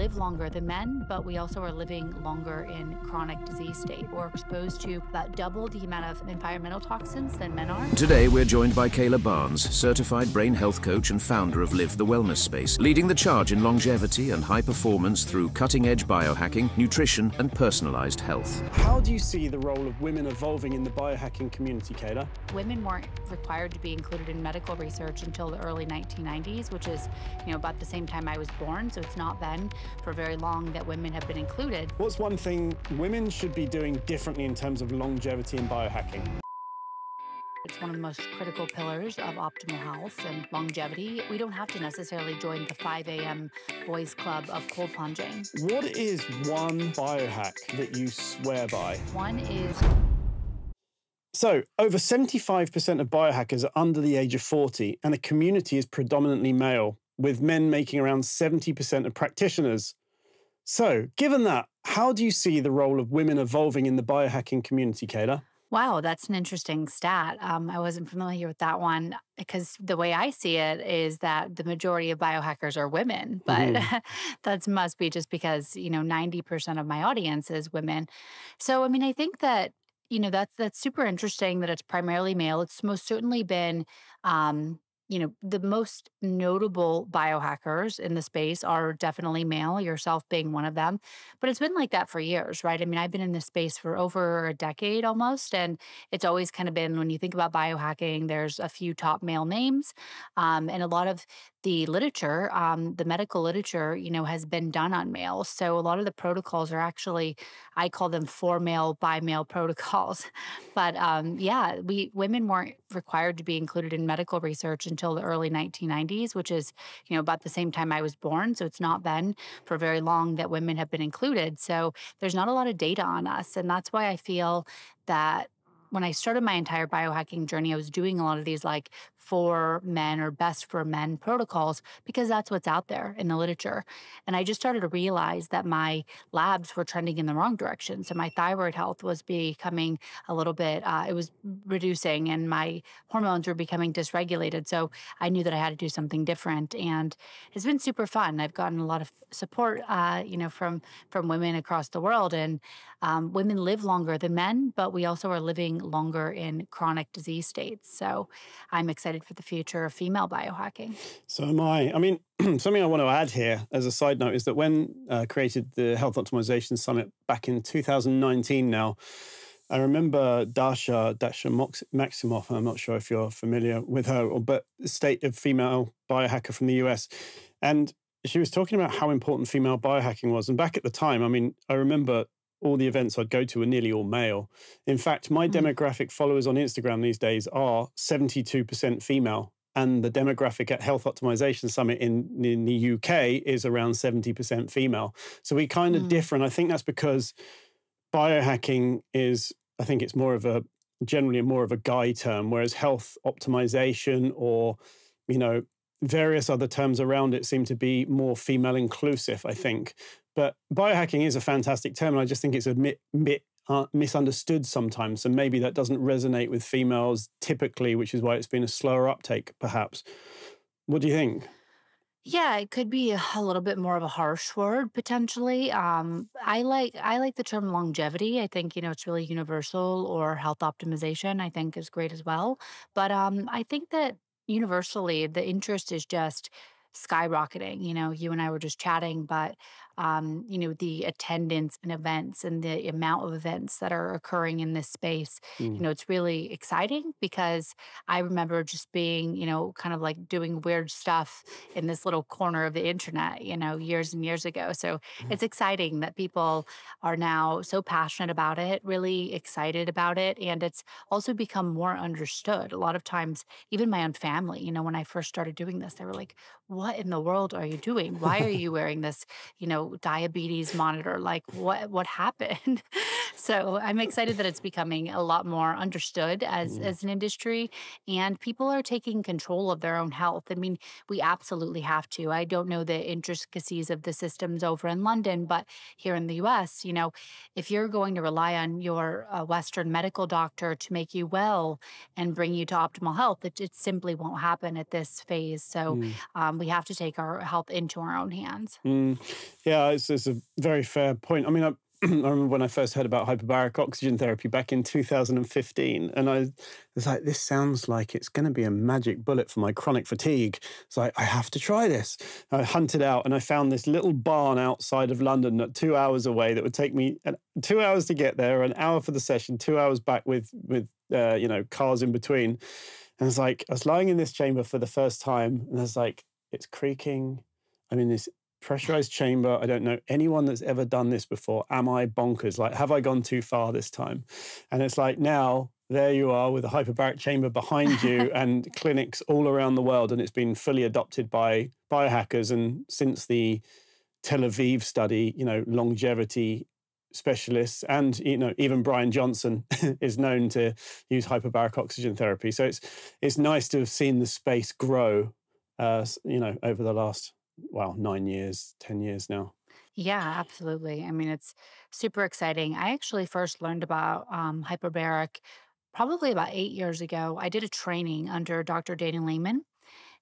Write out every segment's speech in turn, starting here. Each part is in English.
live longer than men, but we also are living longer in chronic disease state. We're exposed to about double the amount of environmental toxins than men are. Today, we're joined by Kayle Barnes, certified brain health coach and founder of Live the Wellness Space, leading the charge in longevity and high performance through cutting-edge biohacking, nutrition, and personalized health. How do you see the role of women evolving in the biohacking community, Kayla? Women weren't required to be included in medical research until the early 1990s, which is, about the same time I was born. So it's not been for very long that women have been included. What's one thing women should be doing differently in terms of longevity and biohacking? It's one of the most critical pillars of optimal health and longevity. We don't have to necessarily join the 5 a.m. boys club of cold plunging. What is one biohack that you swear by? One is... So, over 75% of biohackers are under the age of 40, and the community is predominantly male, with men making around 70% of practitioners. So, given that, how do you see the role of women evolving in the biohacking community, Kayla? Wow, that's an interesting stat. I wasn't familiar with that one because the way I see it is that the majority of biohackers are women, but that must be just because, 90% of my audience is women. So, I think that, that's super interesting that it's primarily male. It's most certainly been, the most notable biohackers in the space are definitely male, yourself being one of them. But it's been like that for years, right? I've been in this space for over a decade almost. And it's always kind of been, when you think about biohacking, there's a few top male names. And a lot of the literature, the medical literature, has been done on males. So a lot of the protocols are actually, I call them for male, by male protocols. But women weren't required to be included in medical research until the early 1990s, which is, about the same time I was born. So it's not been for very long that women have been included. So there's not a lot of data on us. And that's why I feel that when I started my entire biohacking journey, I was doing a lot of these like for men or best for men protocols because that's what's out there in the literature. And I just started to realize that my labs were trending in the wrong direction. So my thyroid health was becoming a little bit, it was reducing and my hormones were becoming dysregulated. So I knew that I had to do something different. And it's been super fun. I've gotten a lot of support, from women across the world. And women live longer than men, but we also are living longer in chronic disease states. So I'm excited for the future of female biohacking. So am I. Something I want to add here as a side note is that when created the Health Optimization Summit back in 2019 now, I remember Dasha Maximoff, I'm not sure if you're familiar with her, but state of female biohacker from the US. And she was talking about how important female biohacking was. And back at the time, I remember all the events I'd go to were nearly all male. In fact, my demographic followers on Instagram these days are 72% female. And the demographic at Health Optimization Summit in the UK is around 70% female. So we kind of differ. And I think that's because biohacking is, I think it's generally more of a guy term, whereas health optimization or, various other terms around it seem to be more female inclusive, I think. But biohacking is a fantastic term, and I just think it's a bit misunderstood sometimes. So maybe that doesn't resonate with females typically, which is why it's been a slower uptake, perhaps. What do you think? Yeah, it could be a little bit more of a harsh word potentially. I like the term longevity. I think it's really universal, or health optimization I think is great as well. But I think that universally the interest is just skyrocketing. You and I were just chatting, but the attendance and events and the amount of events that are occurring in this space, it's really exciting because I remember just being, kind of like doing weird stuff in this little corner of the internet, years and years ago. So it's exciting that people are now so passionate about it, really excited about it. And it's also become more understood. A lot of times, even my own family, when I first started doing this, they were like, what in the world are you doing? Why are you wearing this, diabetes monitor? Like what happened? So I'm excited that it's becoming a lot more understood as an industry, and people are taking control of their own health. I mean, we absolutely have to. I don't know the intricacies of the systems over in London, but here in the US, if you're going to rely on your Western medical doctor to make you well and bring you to optimal health, it simply won't happen at this phase. So we have to take our health into our own hands. Yeah, it's a very fair point. I mean, I remember when I first heard about hyperbaric oxygen therapy back in 2015, and I was like, this sounds like it's going to be a magic bullet for my chronic fatigue. It's like, I have to try this. I hunted out and I found this little barn outside of London at 2 hours away that would take me 2 hours to get there, an hour for the session, 2 hours back with cars in between. And it's like, I was lying in this chamber for the first time, and I was like, it's creaking. I'm in this pressurized chamber. I don't know anyone that's ever done this before. Am I bonkers? Like, have I gone too far this time? And it's like, now there you are with a hyperbaric chamber behind you and clinics all around the world. And it's been fully adopted by biohackers. And since the Tel Aviv study, longevity specialists and, even Brian Johnson is known to use hyperbaric oxygen therapy. So it's nice to have seen the space grow, over the last 9 years, 10 years now. Yeah, absolutely. I mean, it's super exciting. I actually first learned about hyperbaric probably about 8 years ago. I did a training under Dr. Danny Lehman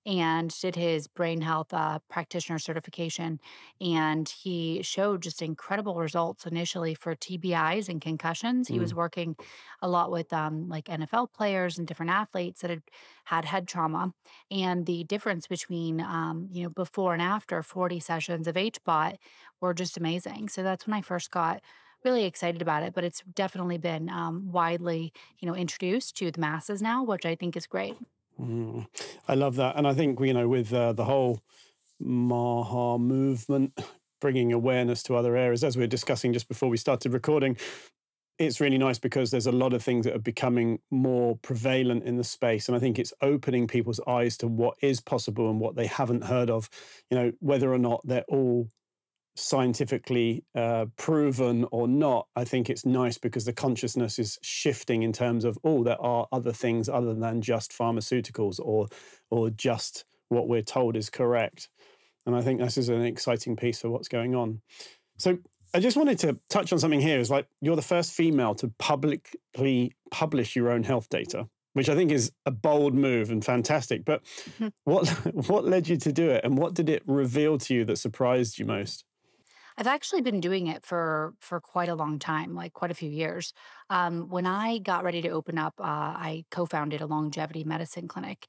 and did his brain health practitioner certification. And he showed just incredible results initially for TBIs and concussions. He was working a lot with like NFL players and different athletes that had head trauma. And the difference between, before and after 40 sessions of HBOT were just amazing. So that's when I first got really excited about it. But it's definitely been widely, introduced to the masses now, which I think is great. I love that. And I think, with the whole Maha movement, bringing awareness to other areas, as we were discussing just before we started recording, it's really nice because there's a lot of things that are becoming more prevalent in the space. And I think it's opening people's eyes to what is possible and what they haven't heard of, whether or not they're all scientifically proven or not. I think it's nice because the consciousness is shifting in terms of, there are other things other than just pharmaceuticals or just what we're told is correct. And I think this is an exciting piece of what's going on. So I just wanted to touch on something here. Is like, you're the first female to publicly publish your own health data, which I think is a bold move and fantastic. But what led you to do it, and what did it reveal to you that surprised you most? I've actually been doing it for quite a long time, like quite a few years. When I got ready to open up, I co-founded a longevity medicine clinic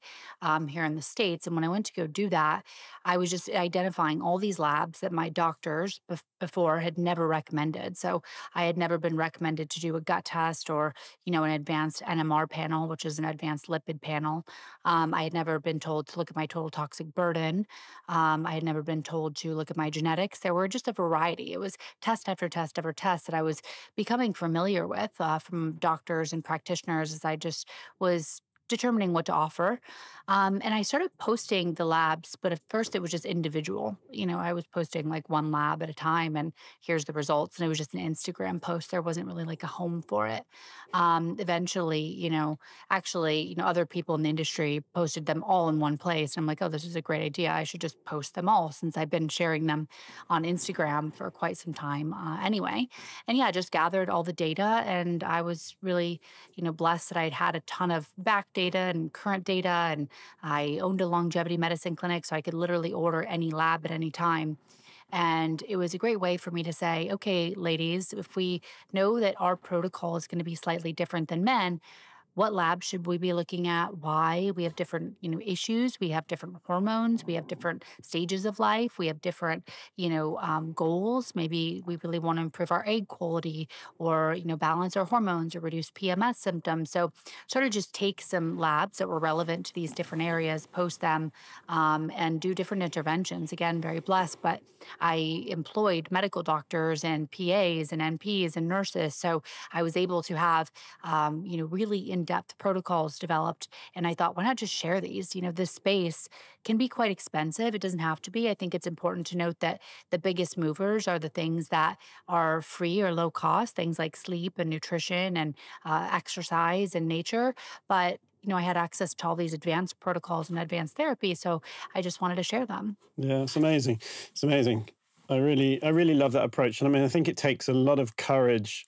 here in the States. And when I went to go do that, I was just identifying all these labs that my doctors before had never recommended. So I had never been recommended to do a gut test or, an advanced NMR panel, which is an advanced lipid panel. I had never been told to look at my total toxic burden. I had never been told to look at my genetics. There were just a variety. It was test after test after test that I was becoming familiar with from doctors and practitioners as I just was determining what to offer. And I started posting the labs, but at first it was just individual. I was posting like one lab at a time and here's the results. And it was just an Instagram post. There wasn't really like a home for it. Eventually, other people in the industry posted them all in one place. And I'm like, oh, this is a great idea. I should just post them all since I've been sharing them on Instagram for quite some time anyway. And yeah, I just gathered all the data and I was really, blessed that I'd had a ton of back data and current data. And I owned a longevity medicine clinic, so I could literally order any lab at any time. And it was a great way for me to say, okay, ladies, if we know that our protocol is going to be slightly different than men, what lab should we be looking at? Why? We have different, issues. We have different hormones. We have different stages of life. We have different, goals. Maybe we really want to improve our egg quality or, balance our hormones or reduce PMS symptoms. So sort of just take some labs that were relevant to these different areas, post them, and do different interventions. Again, very blessed, but I employed medical doctors and PAs and NPs and nurses. So I was able to have, really in-depth protocols developed. And I thought, why not just share these? This space can be quite expensive. It doesn't have to be. I think it's important to note that the biggest movers are the things that are free or low cost, things like sleep and nutrition and exercise and nature. But I had access to all these advanced protocols and advanced therapy, so I just wanted to share them. Yeah, it's amazing. It's amazing. I really love that approach. And I mean, I think it takes a lot of courage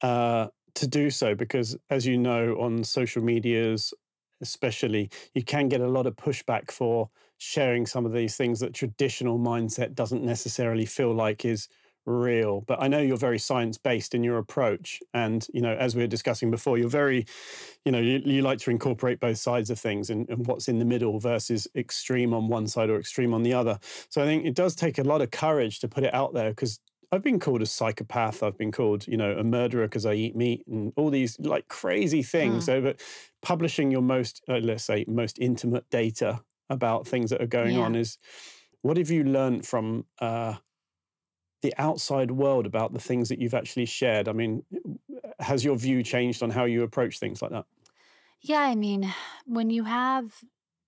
to do so, because as you know, on social medias especially, you can get a lot of pushback for sharing some of these things that traditional mindset doesn't necessarily feel like is real. But I know you're very science-based in your approach. And, as we were discussing before, you're very, you like to incorporate both sides of things and what's in the middle versus extreme on one side or extreme on the other. So I think it does take a lot of courage to put it out there, because I've been called a psychopath. I've been called, a murderer because I eat meat and all these like crazy things. So, but publishing your most, let's say, most intimate data about things that are going on is, what have you learned from the outside world about the things that you've actually shared? I mean, has your view changed on how you approach things like that? Yeah, I mean, when you have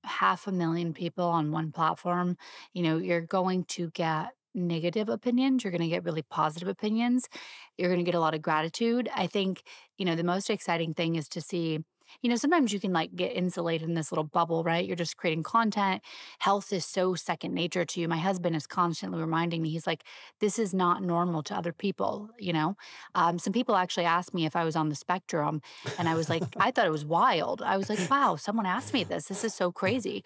500,000 people on one platform, you're going to get negative opinions. You're going to get really positive opinions. You're going to get a lot of gratitude. I think, the most exciting thing is to see, sometimes you can like get insulated in this little bubble, right? You're just creating content. Health is so second nature to you. My husband is constantly reminding me, he's like, this is not normal to other people, Some people actually asked me if I was on the spectrum, and I was like, I thought it was wild. I was like, wow, someone asked me this. This is so crazy.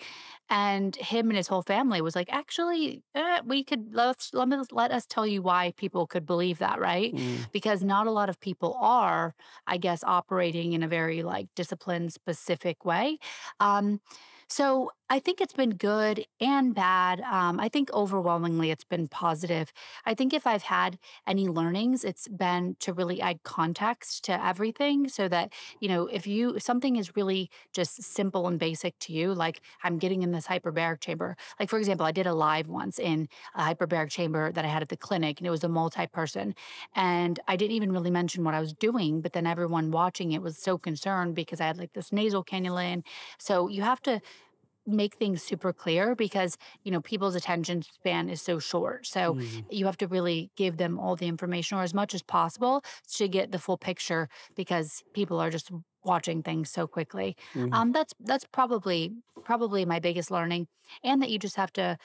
And him and his whole family was like, actually, we could, let us tell you why people could believe that, right? Because not a lot of people are, I guess, operating in a very like discipline specific way. So I think it's been good and bad. I think overwhelmingly it's been positive. I think if I've had any learnings, it's been to really add context to everything, so that, if something is really just simple and basic to you, like I'm getting in this hyperbaric chamber. Like, for example, I did a live once in a hyperbaric chamber that I had at the clinic, and it was a multi-person. And I didn't even really mention what I was doing, but then everyone watching it was so concerned because I had like this nasal cannula in. So you have to make things super clear, because people's attention span is so short. So you have to really give them all the information, or as much as possible, to get the full picture, because people are just watching things so quickly. That's probably my biggest learning. And that you just have to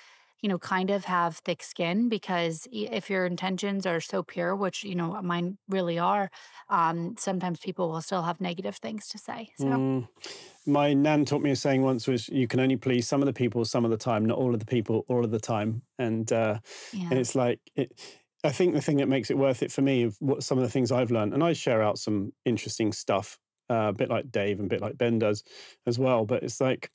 kind of have thick skin, because if your intentions are so pure, which, mine really are, sometimes people will still have negative things to say. So. My nan taught me a saying once, was you can only please some of the people some of the time, not all of the people all of the time. And it's like, I think the thing that makes it worth it for me, of what some of the things I've learned, and I share out some interesting stuff, a bit like Dave and a bit like Ben does as well. But it's like,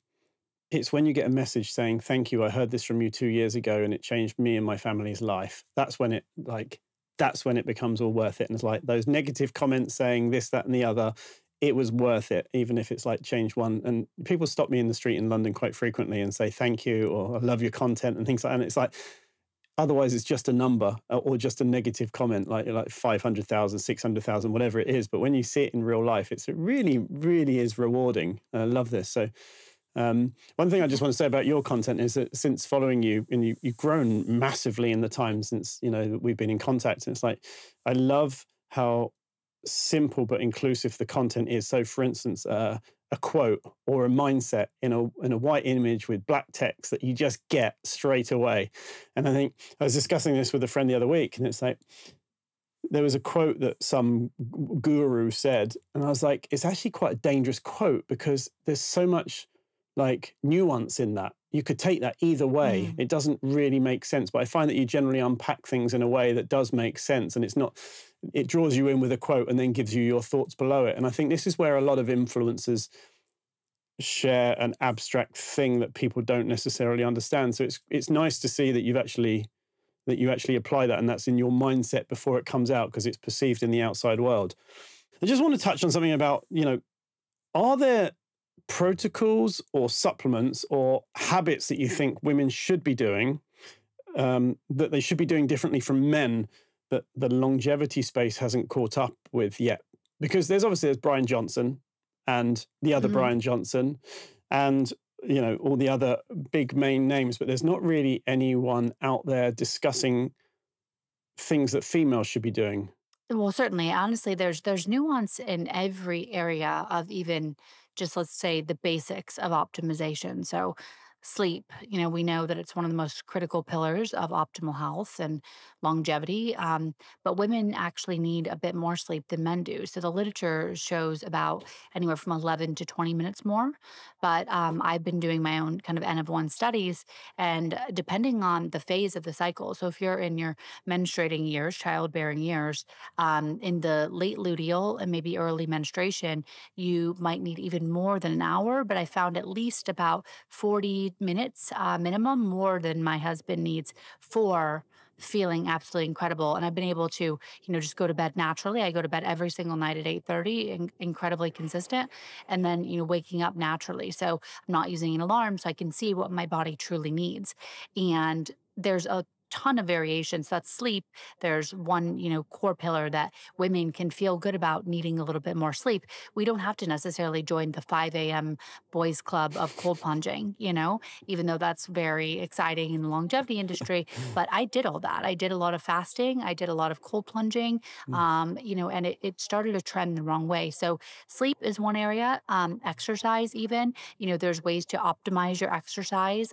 it's when you get a message saying, thank you, I heard this from you 2 years ago and it changed me and my family's life. That's when it becomes all worth it. And it's like those negative comments saying this, that, and the other, it was worth it, even if it's like change one. And people stop me in the street in London quite frequently and say, thank you, or I love your content and things like that. And it's like, otherwise it's just a number or just a negative comment, like 500,000, 600,000, whatever it is. But when you see it in real life, it really, really is rewarding. I love this. So one thing I just want to say about your content is that since following you, and you've grown massively in the time since, we've been in contact. And it's like, I love how simple but inclusive the content is. So for instance, a quote or a mindset in a white image with black text that you just get straight away. And I think I was discussing this with a friend the other week, and it's like, there was a quote that some guru said, and I was like, it's actually quite a dangerous quote, because there's so much like nuance in that. You could take that either way. It doesn't really make sense, but I find that you generally unpack things in a way that does make sense, and it draws you in with a quote and then gives you your thoughts below it. And I think this is where a lot of influencers share an abstract thing that people don't necessarily understand. So it's nice to see that you actually apply that, and that's in your mindset before it comes out, because it's perceived in the outside world. I just want to touch on something about, are there protocols or supplements or habits that you think women should be doing, that they should be doing differently from men, that the longevity space hasn't caught up with yet? Because there's Brian Johnson, and the other Brian Johnson, and all the other big main names, but there's not really anyone out there discussing things that females should be doing. Well, certainly. Honestly, there's nuance in every area of even just, let's say, the basics of optimization. So sleep, we know that it's one of the most critical pillars of optimal health and longevity. But women actually need a bit more sleep than men do. So the literature shows about anywhere from 11 to 20 minutes more. But I've been doing my own kind of N of one studies, and depending on the phase of the cycle. So if you're in your menstruating years, childbearing years, in the late luteal and maybe early menstruation, you might need even more than an hour. But I found at least about 40 minutes minimum more than my husband needs for feeling absolutely incredible. And I've been able to, just go to bed naturally. I go to bed every single night at 8:30, incredibly consistent. And then, waking up naturally. So I'm not using an alarm, so I can see what my body truly needs. And there's a ton of variations. That's sleep. There's one, core pillar that women can feel good about needing a little bit more sleep. We don't have to necessarily join the 5 a.m. boys club of cold plunging, even though that's very exciting in the longevity industry. But I did all that. I did a lot of fasting. I did a lot of cold plunging, and it started to trend the wrong way. So sleep is one area, exercise even, there's ways to optimize your exercise,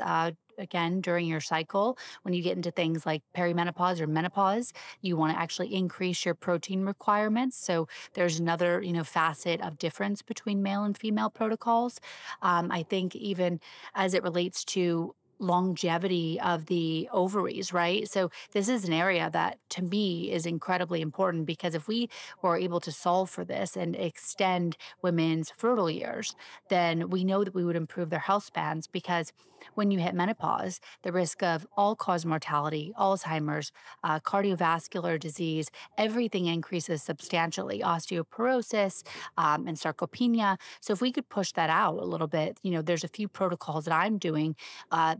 again, during your cycle. When you get into things like perimenopause or menopause, you want to actually increase your protein requirements. So there's another, facet of difference between male and female protocols. I think even as it relates to longevity of the ovaries, right? So this is an area that to me is incredibly important, because if we were able to solve for this and extend women's fertile years, then we know that we would improve their health spans, because when you hit menopause, the risk of all-cause mortality, Alzheimer's, cardiovascular disease, everything increases substantially, osteoporosis, and sarcopenia. So if we could push that out a little bit, there's a few protocols that I'm doing,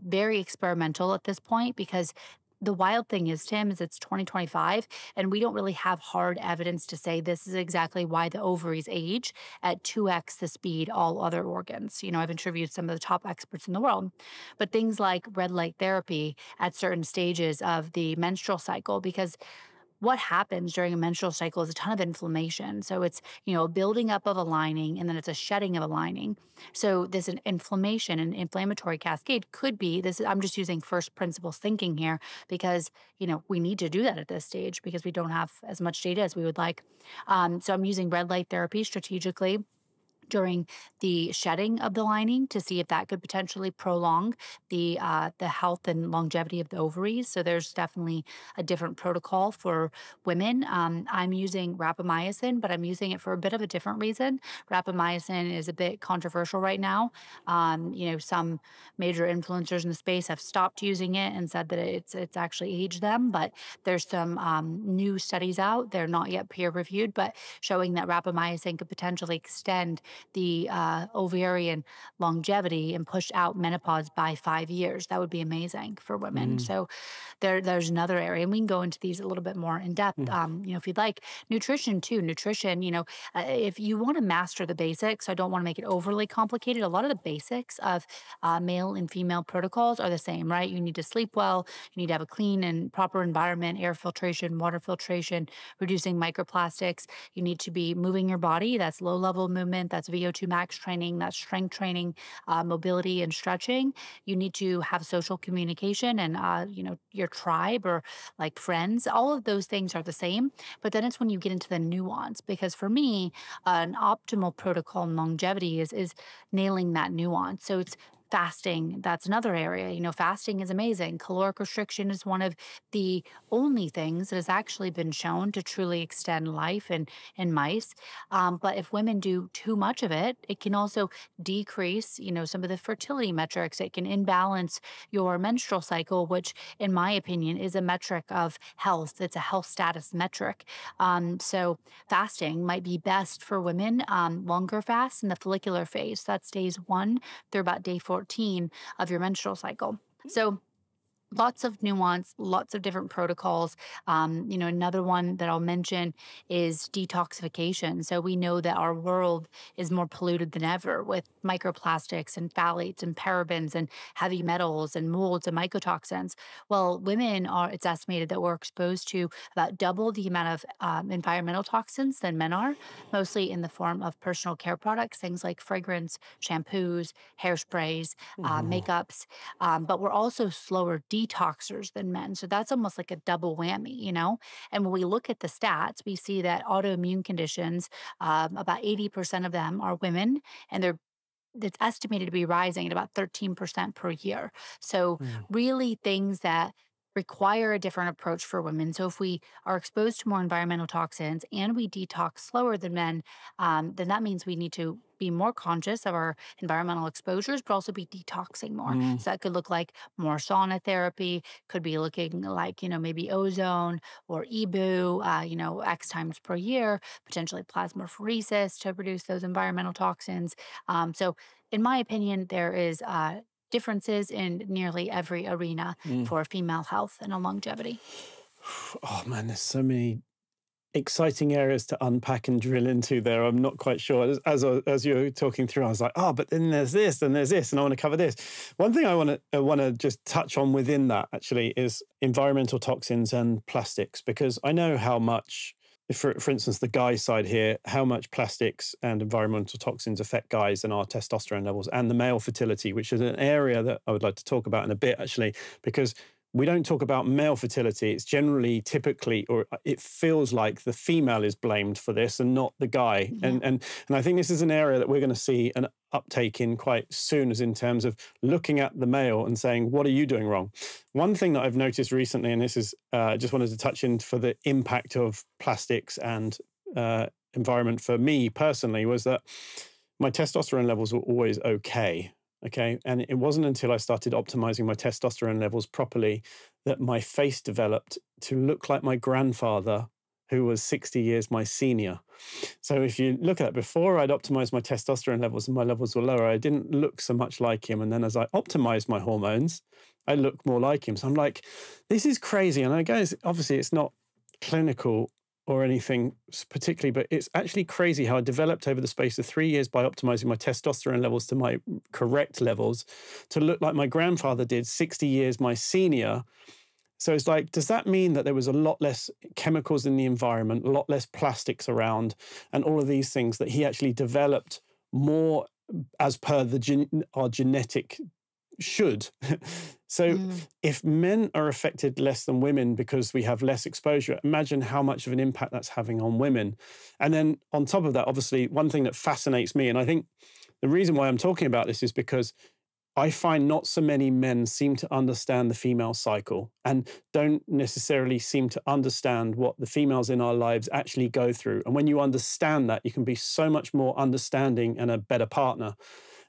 very experimental at this point, because the wild thing is, Tim, is it's 2025, and we don't really have hard evidence to say this is exactly why the ovaries age at 2x the speed all other organs. I've interviewed some of the top experts in the world, but things like red light therapy at certain stages of the menstrual cycle, because what happens during a menstrual cycle is a ton of inflammation. So it's, a building up of a lining, and then it's a shedding of a lining. So this inflammation and inflammatory cascade could be this. I'm just using first principles thinking here, because, we need to do that at this stage because we don't have as much data as we would like. So I'm using red light therapy strategically during the shedding of the lining to see if that could potentially prolong the health and longevity of the ovaries. So there's definitely a different protocol for women. I'm using rapamycin, but I'm using it for a bit of a different reason. Rapamycin is a bit controversial right now. Some major influencers in the space have stopped using it and said that it's actually aged them. But there's some new studies out. They're not yet peer reviewed, but showing that rapamycin could potentially extend the ovarian longevity and push out menopause by 5 years. That would be amazing for women. So there's another area, and we can go into these a little bit more in depth. If you'd like. Nutrition too. Nutrition, if you want to master the basics, I don't want to make it overly complicated. A lot of the basics of male and female protocols are the same, right? You need to sleep well. You need to have a clean and proper environment, air filtration, water filtration, reducing microplastics. You need to be moving your body. That's low level movement. That's VO2 max training, that's strength training, mobility and stretching. You need to have social communication and, your tribe or like friends. All of those things are the same. But then it's when you get into the nuance, because for me, an optimal protocol in longevity is nailing that nuance. So it's fasting, that's another area. Fasting is amazing. Caloric restriction is one of the only things that has actually been shown to truly extend life in mice. But if women do too much of it, it can also decrease, some of the fertility metrics. It can imbalance your menstrual cycle, which in my opinion is a metric of health. It's a health status metric. So fasting might be best for women, longer fasts in the follicular phase. That's days 1 through about day 14 of your menstrual cycle. So lots of nuance, lots of different protocols. Another one that I'll mention is detoxification. So we know that our world is more polluted than ever with microplastics and phthalates and parabens and heavy metals and molds and mycotoxins. Well, women it's estimated that we're exposed to about double the amount of environmental toxins than men are, mostly in the form of personal care products, things like fragrance, shampoos, hairsprays, makeups. But we're also slower detoxers than men. So that's almost like a double whammy. And when we look at the stats, we see that autoimmune conditions, about 80% of them are women, and it's estimated to be rising at about 13% per year. So really things that require a different approach for women. So if we are exposed to more environmental toxins and we detox slower than men, then that means we need to be more conscious of our environmental exposures, but also be detoxing more. So that could look like more sauna therapy, could be looking like, maybe ozone or EBU, X times per year, potentially plasmapheresis to reduce those environmental toxins. So in my opinion, there is differences in nearly every arena for female health and longevity. Oh man, there's so many exciting areas to unpack and drill into there. I'm not quite sure. As you were talking through, I was like, but then there's this, and there's this, and I want to cover this. One thing I want to just touch on within that actually is environmental toxins and plastics, because I know how much, for instance, the guy side here, how much plastics and environmental toxins affect guys and our testosterone levels and the male fertility, which is an area that I would like to talk about in a bit, actually, because we don't talk about male fertility. It's generally, typically, or it feels like the female is blamed for this and not the guy. Yeah. And I think this is an area that we're going to see an uptake in quite soon, as in terms of looking at the male and saying, what are you doing wrong? One thing that I've noticed recently, and this is, just wanted to touch in for the impact of plastics and environment for me personally, was that my testosterone levels were always okay. Okay. And it wasn't until I started optimizing my testosterone levels properly that my face developed to look like my grandfather, who was 60 years my senior. So if you look at it, before I'd optimized my testosterone levels and my levels were lower, I didn't look so much like him. And then as I optimized my hormones, I looked more like him. So I'm like, this is crazy. And I guess, obviously, it's not clinical or anything particularly, but it's actually crazy how I developed over the space of 3 years by optimizing my testosterone levels to my correct levels to look like my grandfather did, 60 years my senior. So it's like, does that mean that there was a lot less chemicals in the environment, a lot less plastics around, and all of these things, that he actually developed more as per our genetic should? So if men are affected less than women because we have less exposure, imagine how much of an impact that's having on women. And then on top of that, obviously, one thing that fascinates me, and I think the reason why I'm talking about this is because I find not so many men seem to understand the female cycle and don't necessarily seem to understand what the females in our lives actually go through. And when you understand that, you can be so much more understanding and a better partner.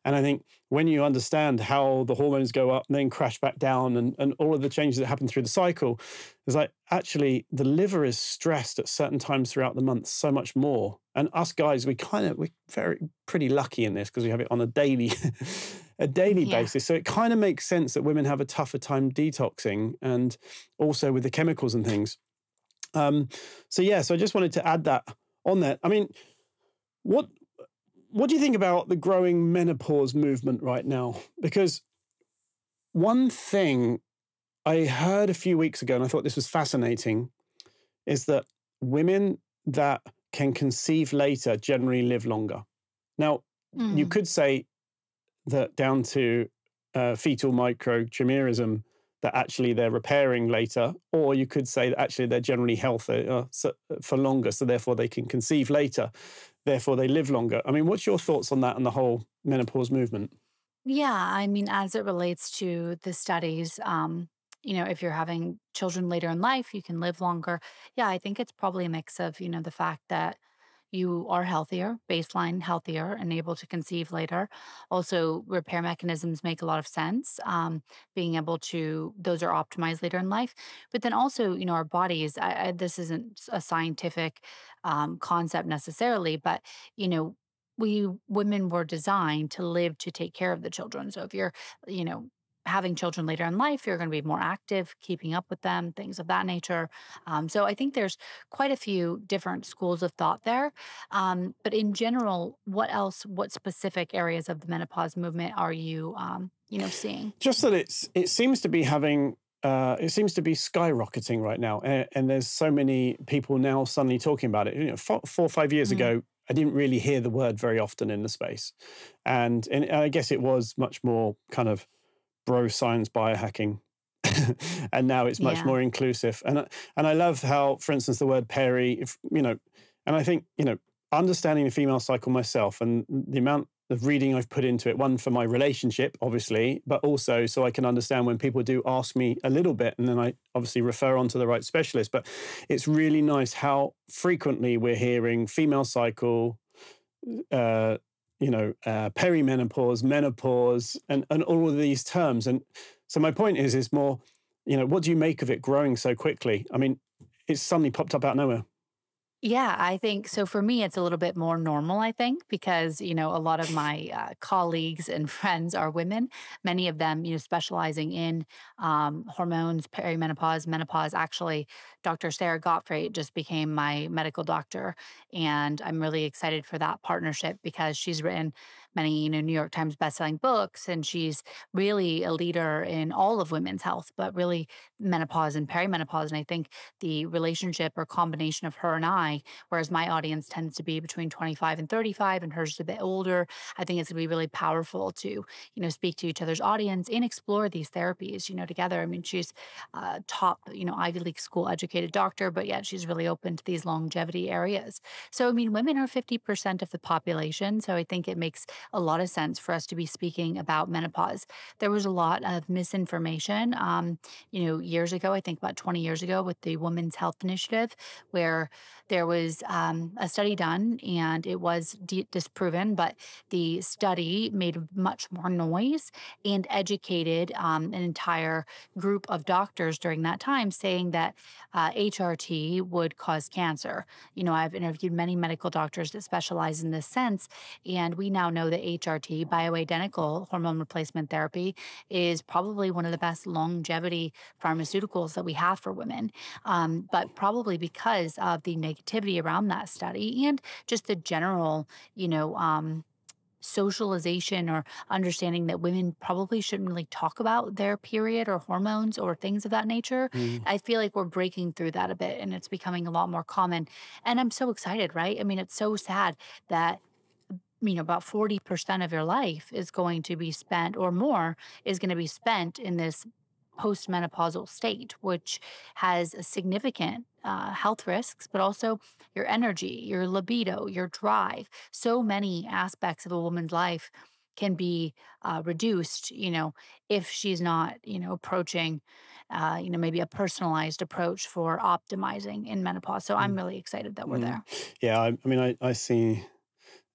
And I think when you understand how the hormones go up and then crash back down and all of the changes that happen through the cycle, it's like, actually, the liver is stressed at certain times throughout the month so much more. And us guys, we're pretty lucky in this because we have it on a daily basis. So it kind of makes sense that women have a tougher time detoxing, and also with the chemicals and things. So I just wanted to add that on that. I mean, what do you think about the growing menopause movement right now? Because one thing I heard a few weeks ago, and I thought this was fascinating, is that women that can conceive later generally live longer. Now, you could say that down to fetal microchimerism, that actually they're repairing later, or you could say that actually they're generally healthier for longer, so therefore they can conceive later, therefore they live longer. I mean, what's your thoughts on that and the whole menopause movement? Yeah, I mean, as it relates to the studies, if you're having children later in life, you can live longer. Yeah, I think it's probably a mix of, the fact that you are healthier, baseline healthier, and able to conceive later. Also, repair mechanisms make a lot of sense. Being able to, those are optimized later in life. But then also, our bodies, this isn't a scientific concept necessarily, but, we women were designed to live to take care of the children. So if you're, having children later in life, you're going to be more active, keeping up with them, things of that nature. So I think there's quite a few different schools of thought there. But in general, what specific areas of the menopause movement are you, seeing? Just that it seems to be having, it seems to be skyrocketing right now. And there's so many people now suddenly talking about it. 4 or 5 years ago, I didn't really hear the word very often in the space. And I guess it was much more kind of bro science biohacking. And now it's much more inclusive. And I love how, for instance, the word peri, and I think, understanding the female cycle myself and the amount of reading I've put into it, one for my relationship, obviously, but also so I can understand when people do ask me a little bit, and then I obviously refer on to the right specialist. But it's really nice how frequently we're hearing female cycle, perimenopause, menopause, and all of these terms. And so my point is more, what do you make of it growing so quickly? I mean, it's suddenly popped up out of nowhere. Yeah, I think so. For me, it's a little bit more normal, I think, because, a lot of my colleagues and friends are women, many of them, specializing in hormones, perimenopause, menopause. Actually, Dr. Sarah Gottfried just became my medical doctor, and I'm really excited for that partnership because she's written many, New York Times bestselling books, and she's really a leader in all of women's health, but really menopause and perimenopause. And I think the relationship or combination of her and I, whereas my audience tends to be between 25 and 35 and hers is a bit older, I think it's going to be really powerful to, speak to each other's audience and explore these therapies, together. I mean, she's a top, Ivy League school educated doctor, but yet she's really open to these longevity areas. So, I mean, women are 50% of the population. So I think it makes a lot of sense for us to be speaking about menopause. There was a lot of misinformation, years ago, I think about 20 years ago with the Women's Health Initiative, where there was a study done and it was disproven, but the study made much more noise and educated an entire group of doctors during that time saying that HRT would cause cancer. I've interviewed many medical doctors that specialize in this sense, and we now know that HRT, bioidentical hormone replacement therapy, is probably one of the best longevity pharmaceuticals that we have for women. But probably because of the negativity around that study and just the general, socialization or understanding that women probably shouldn't really talk about their period or hormones or things of that nature. I feel like we're breaking through that a bit and it's becoming a lot more common. And I'm so excited, right? I mean, it's so sad that about 40% of your life is going to be spent or more is going to be spent in this postmenopausal state, which has a significant health risks, but also your energy, your libido, your drive. So many aspects of a woman's life can be reduced, if she's not, approaching, maybe a personalized approach for optimizing in menopause. So I'm really excited that we're there. Yeah, I mean, I see...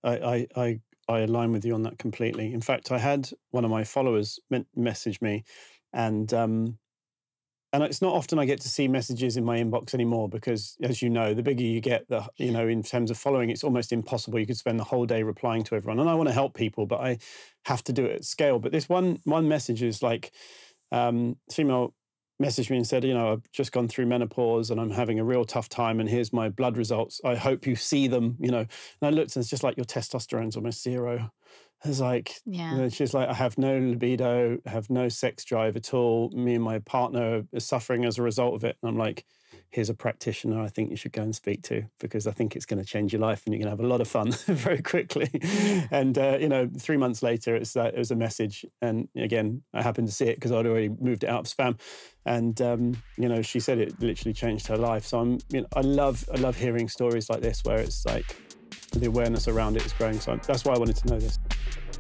I align with you on that completely. In fact, I had one of my followers message me, and it's not often I get to see messages in my inbox anymore because, as you know, the bigger you get, in terms of following, it's almost impossible. You could spend the whole day replying to everyone, and I want to help people, but I have to do it at scale. But this one message is like, female messaged me and said, I've just gone through menopause and I'm having a real tough time and here's my blood results. I hope you see them, And I looked and it's just like your testosterone's almost zero. I was like, she's like, I have no libido, I have no sex drive at all. Me and my partner are suffering as a result of it. And I'm like, here's a practitioner I think you should go and speak to because I think it's going to change your life and you're going to have a lot of fun very quickly. And, 3 months later, it was a message. And again, I happened to see it because I'd already moved it out of spam. And, she said it literally changed her life. So I love hearing stories like this where it's like the awareness around it is growing. So that's why I wanted to know this.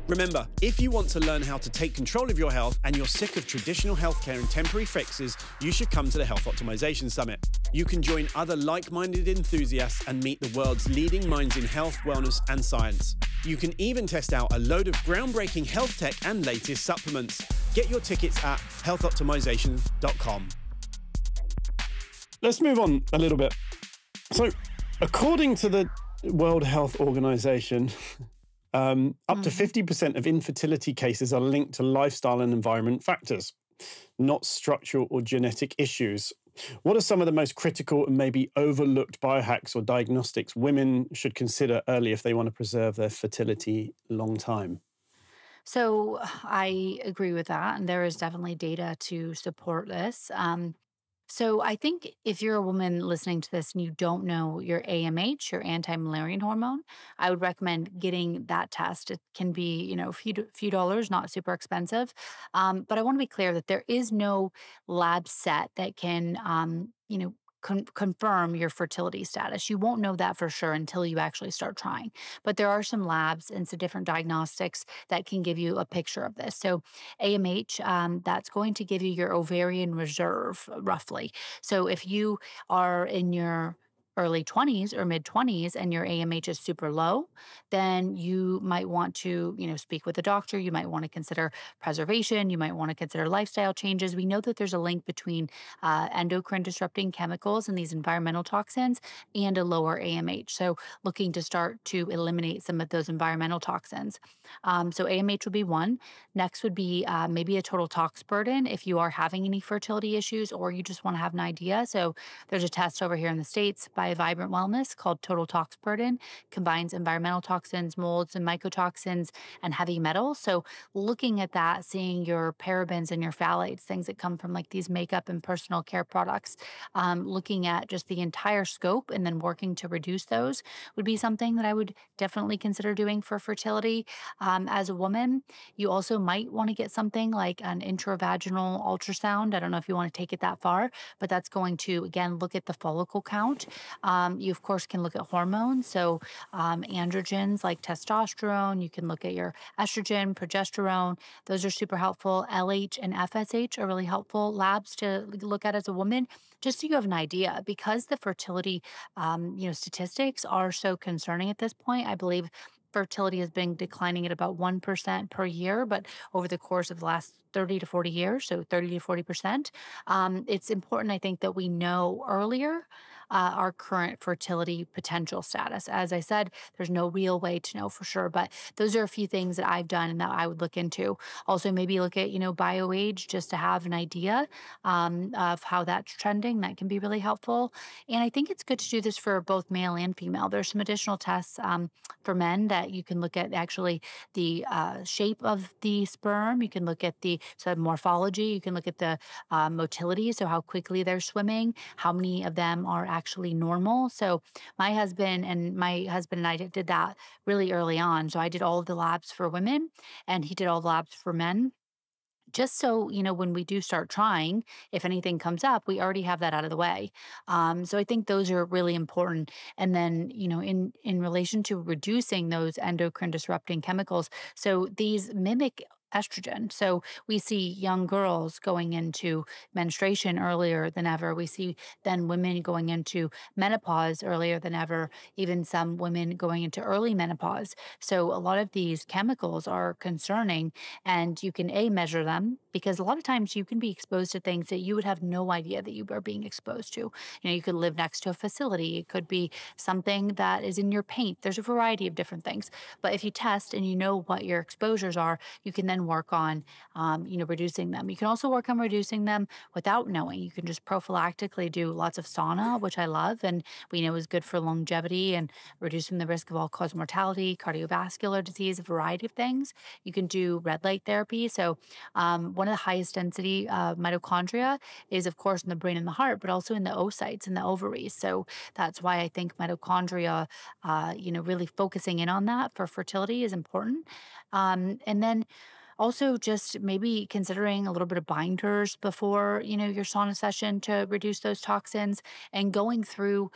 Remember, if you want to learn how to take control of your health and you're sick of traditional healthcare and temporary fixes, you should come to the Health Optimization Summit. You can join other like-minded enthusiasts and meet the world's leading minds in health, wellness, and science. You can even test out a load of groundbreaking health tech and latest supplements. Get your tickets at healthoptimization.com. Let's move on a little bit. So, according to the World Health Organization, Up to 50% of infertility cases are linked to lifestyle and environment factors, not structural or genetic issues. What are some of the most critical and maybe overlooked biohacks or diagnostics women should consider early if they want to preserve their fertility long time? So I agree with that. And there is definitely data to support this. So I think if you're a woman listening to this and you don't know your AMH, your anti-Müllerian hormone, I would recommend getting that test. It can be, a few dollars, not super expensive. But I want to be clear that there is no lab set that can, confirm your fertility status. You won't know that for sure until you actually start trying. But there are some labs and some different diagnostics that can give you a picture of this. So AMH, that's going to give you your ovarian reserve roughly. So if you are in your early 20s or mid 20s and your AMH is super low, then you might want to, speak with a doctor. You might want to consider preservation. You might want to consider lifestyle changes. We know that there's a link between endocrine disrupting chemicals and these environmental toxins and a lower AMH. So looking to start to eliminate some of those environmental toxins. So AMH would be one. Next would be maybe a total tox burden if you are having any fertility issues or you just want to have an idea. So there's a test over here in the States by Vibrant Wellness called Total Tox Burden, combines environmental toxins, molds, and mycotoxins, and heavy metals. So looking at that, seeing your parabens and your phthalates, things that come from like these makeup and personal care products, looking at just the entire scope and then working to reduce those would be something that I would definitely consider doing for fertility. As a woman, you also might want to get something like an intravaginal ultrasound. I don't know if you want to take it that far, but that's going to, again, look at the follicle count. You, of course, can look at hormones. So androgens like testosterone. You can look at your estrogen, progesterone. Those are super helpful. LH and FSH are really helpful labs to look at as a woman, just so you have an idea. Because the fertility, statistics are so concerning at this point, I believe fertility has been declining at about 1% per year, but over the course of the last 30 to 40 years, so 30 to 40%, it's important, I think, that we know earlier our current fertility potential status. As I said, there's no real way to know for sure, but those are a few things that I've done and that I would look into. Also, maybe look at, BioAge just to have an idea of how that's trending. That can be really helpful. And I think it's good to do this for both male and female. There's some additional tests for men that you can look at actually the shape of the sperm. You can look at the morphology. You can look at the motility, so how quickly they're swimming, how many of them are actually normal. So my husband and I did that really early on. So I did all of the labs for women and he did all the labs for men. Just so, when we do start trying, if anything comes up, we already have that out of the way. So I think those are really important. And then, in relation to reducing those endocrine disrupting chemicals, so these mimic estrogen. So we see young girls going into menstruation earlier than ever. We see then women going into menopause earlier than ever, even some women going into early menopause. So a lot of these chemicals are concerning, and you can measure them, because a lot of times you can be exposed to things that you would have no idea that you are being exposed to. You could live next to a facility. It could be something that is in your paint. There's a variety of different things. But if you test and you know what your exposures are, you can then work on, reducing them. You can also work on reducing them without knowing. You can just prophylactically do lots of sauna, which I love, and we know is good for longevity and reducing the risk of all-cause mortality, cardiovascular disease, a variety of things. You can do red light therapy. So one of the highest density mitochondria is, of course, in the brain and the heart, but also in the oocytes and the ovaries. So that's why I think mitochondria, really focusing in on that for fertility is important. And then also, just maybe considering a little bit of binders before, your sauna session to reduce those toxins, and going through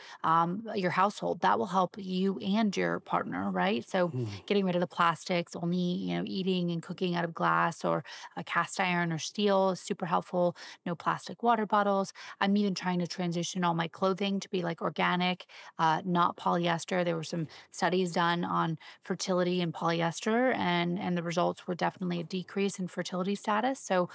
your household. That will help you and your partner, right? So getting rid of the plastics, only, eating and cooking out of glass or a cast iron or steel is super helpful. No plastic water bottles. I'm even trying to transition all my clothing to be like organic, not polyester. There were some studies done on fertility and polyester, and the results were definitely decrease in fertility status. So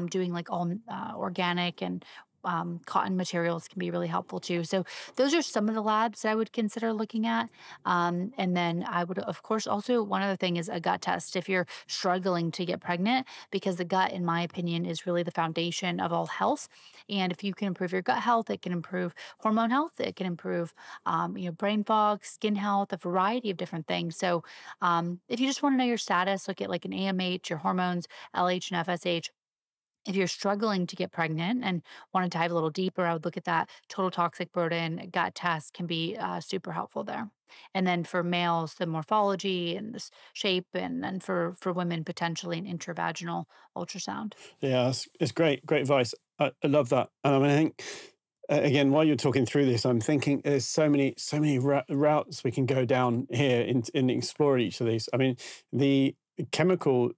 doing like all organic and cotton materials can be really helpful too. So those are some of the labs I would consider looking at. And then I would, of course, also one other thing is a gut test if you're struggling to get pregnant, because the gut, in my opinion, is really the foundation of all health. And if you can improve your gut health, it can improve hormone health, it can improve, brain fog, skin health, a variety of different things. So if you just want to know your status, look at like an AMH, your hormones, LH and FSH. If you're struggling to get pregnant and want to dive a little deeper, I would look at that total toxic burden gut test can be super helpful there. And then for males, the morphology and the shape, and then for women, potentially an intravaginal ultrasound. Yeah, it's great advice. I love that. And I mean, I think again, while you're talking through this, I'm thinking there's so many routes we can go down here in exploring each of these. I mean, the chemicals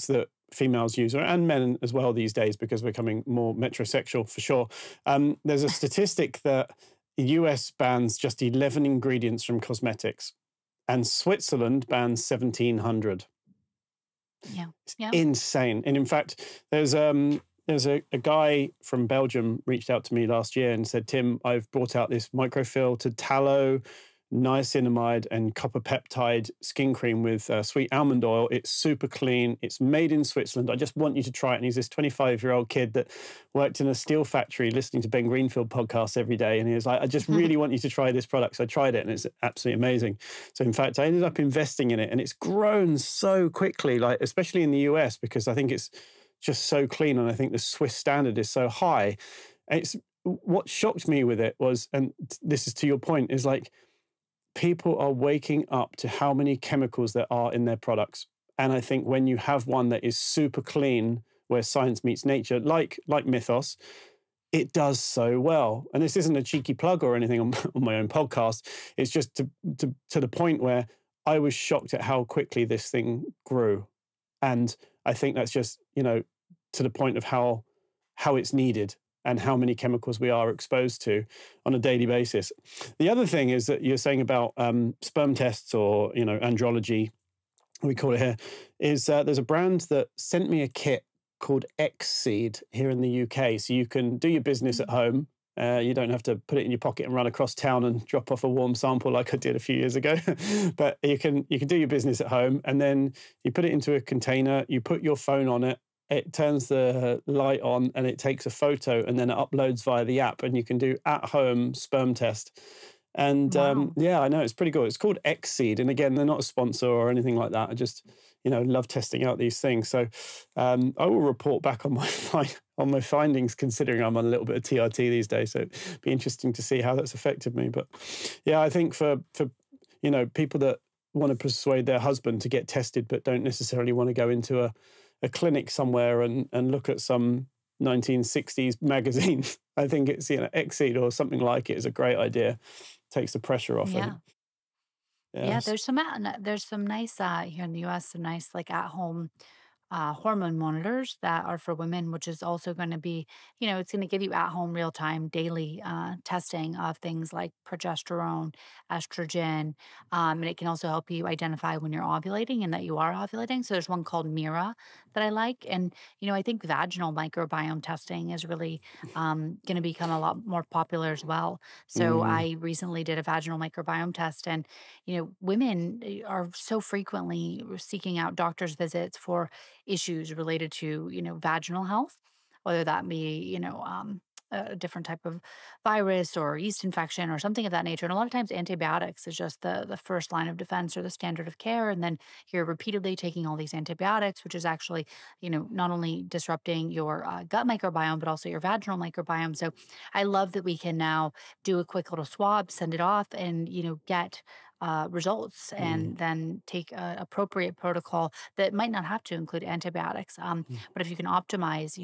that females use, and men as well these days, because we're becoming more metrosexual for sure. There's a statistic that the US bans just 11 ingredients from cosmetics, and Switzerland bans 1,700. Yeah, it's insane. And in fact, there's a guy from Belgium reached out to me last year and said, Tim, I've brought out this microfiltered tallow, niacinamide and copper peptide skin cream with sweet almond oil. It's super clean. It's made in Switzerland. I just want you to try it. And he's this 25-year-old kid that worked in a steel factory listening to Ben Greenfield podcasts every day. And he was like, I just really want you to try this product. So I tried it and it's absolutely amazing. So in fact, I ended up investing in it and it's grown so quickly, like especially in the US, because I think it's just so clean. And I think the Swiss standard is so high. It's what shocked me with it was, and this is to your point, is like, people are waking up to how many chemicals there are in their products. And I think when you have one that is super clean, where science meets nature, like Mythos, it does so well. And this isn't a cheeky plug or anything on my own podcast. It's just to the point where I was shocked at how quickly this thing grew. And I think that's just, to the point of how it's needed and how many chemicals we are exposed to on a daily basis. The other thing is that you're saying about sperm tests or, andrology, we call it here, is there's a brand that sent me a kit called X-Seed here in the UK. So you can do your business at home. You don't have to put it in your pocket and run across town and drop off a warm sample like I did a few years ago. But you can do your business at home, and then you put it into a container, you put your phone on it, it turns the light on and it takes a photo and then it uploads via the app, and you can do at-home sperm test. And Wow. I know it's pretty cool. It's called X-Seed. And again, they're not a sponsor or anything like that. I just, love testing out these things. So I will report back on my findings, considering I'm on a little bit of TRT these days. So it'd be interesting to see how that's affected me. But yeah, I think for people that want to persuade their husband to get tested but don't necessarily want to go into a clinic somewhere and look at some 1960s magazines, I think it's, X-Seed or something like it is a great idea. Takes the pressure off. Yeah. Yeah. Yeah, there's some nice here in the US, some nice like at home hormone monitors that are for women, which is also going to be, it's going to give you at home real time daily testing of things like progesterone, estrogen, and it can also help you identify when you're ovulating and that you are ovulating. So there's one called Mira that I like, and I think vaginal microbiome testing is really going to become a lot more popular as well. So I recently did a vaginal microbiome test, and women are so frequently seeking out doctor's visits for issues related to, vaginal health, whether that be, a different type of virus or yeast infection or something of that nature. And a lot of times antibiotics is just the first line of defense or the standard of care. And then you're repeatedly taking all these antibiotics, which is actually, not only disrupting your gut microbiome, but also your vaginal microbiome. So I love that we can now do a quick little swab, send it off, and, get results, and then take an appropriate protocol that might not have to include antibiotics. But if you can optimize,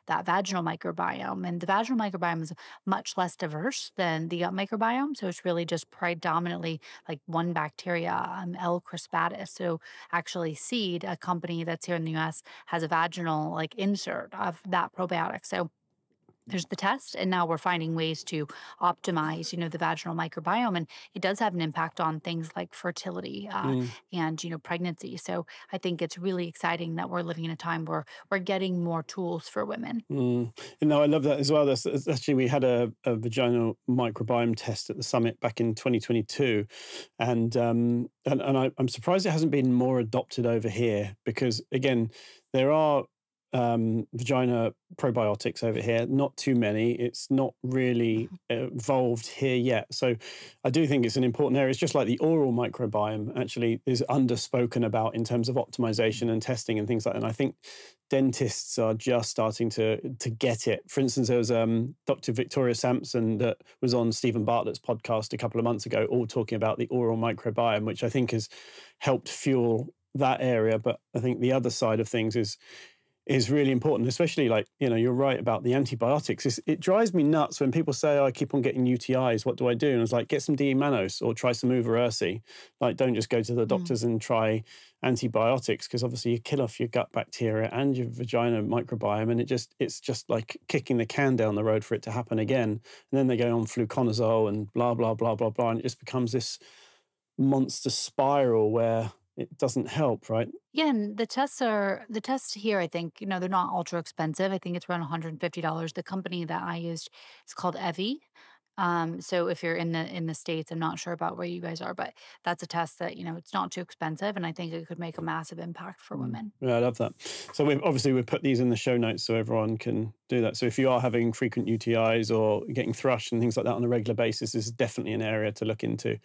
that vaginal microbiome, and the vaginal microbiome is much less diverse than the gut microbiome. So it's really just predominantly like one bacteria, L. crispatus. So actually Seed, a company that's here in the US, has a vaginal like insert of that probiotic. So there's the test, and now we're finding ways to optimize, the vaginal microbiome, and it does have an impact on things like fertility and pregnancy. So I think it's really exciting that we're living in a time where we're getting more tools for women. I love that as well. That's actually, we had a vaginal microbiome test at the summit back in 2022, and I'm surprised it hasn't been more adopted over here, because again, there are vagina probiotics over here, not too many. It's not really evolved here yet. So I do think it's an important area. It's just like the oral microbiome actually is underspoken about in terms of optimization and testing and things like that. And I think dentists are just starting to get it. For instance, there was Dr. Victoria Sampson that was on Stephen Bartlett's podcast a couple of months ago, all talking about the oral microbiome, which I think has helped fuel that area. But I think the other side of things is really important, especially like, you're right about the antibiotics. It drives me nuts when people say, I keep on getting UTIs, what do I do? And I was like, get some D-mannose or try some Uva-Ursi. Like, don't just go to the doctors and try antibiotics, because obviously you kill off your gut bacteria and your vagina microbiome, and it's just like kicking the can down the road for it to happen again. And then they go on fluconazole and blah, blah, blah, blah, blah, and it just becomes this monster spiral where it doesn't help, right? Yeah, and the tests here, I think, they're not ultra expensive. I think it's around $150. The company that I used is called Evie. So if you're in the States, I'm not sure about where you guys are, but that's a test that, it's not too expensive, and I think it could make a massive impact for women. Yeah, I love that. So we've put these in the show notes so everyone can do that. So if you are having frequent UTIs or getting thrush and things like that on a regular basis, this is definitely an area to look into.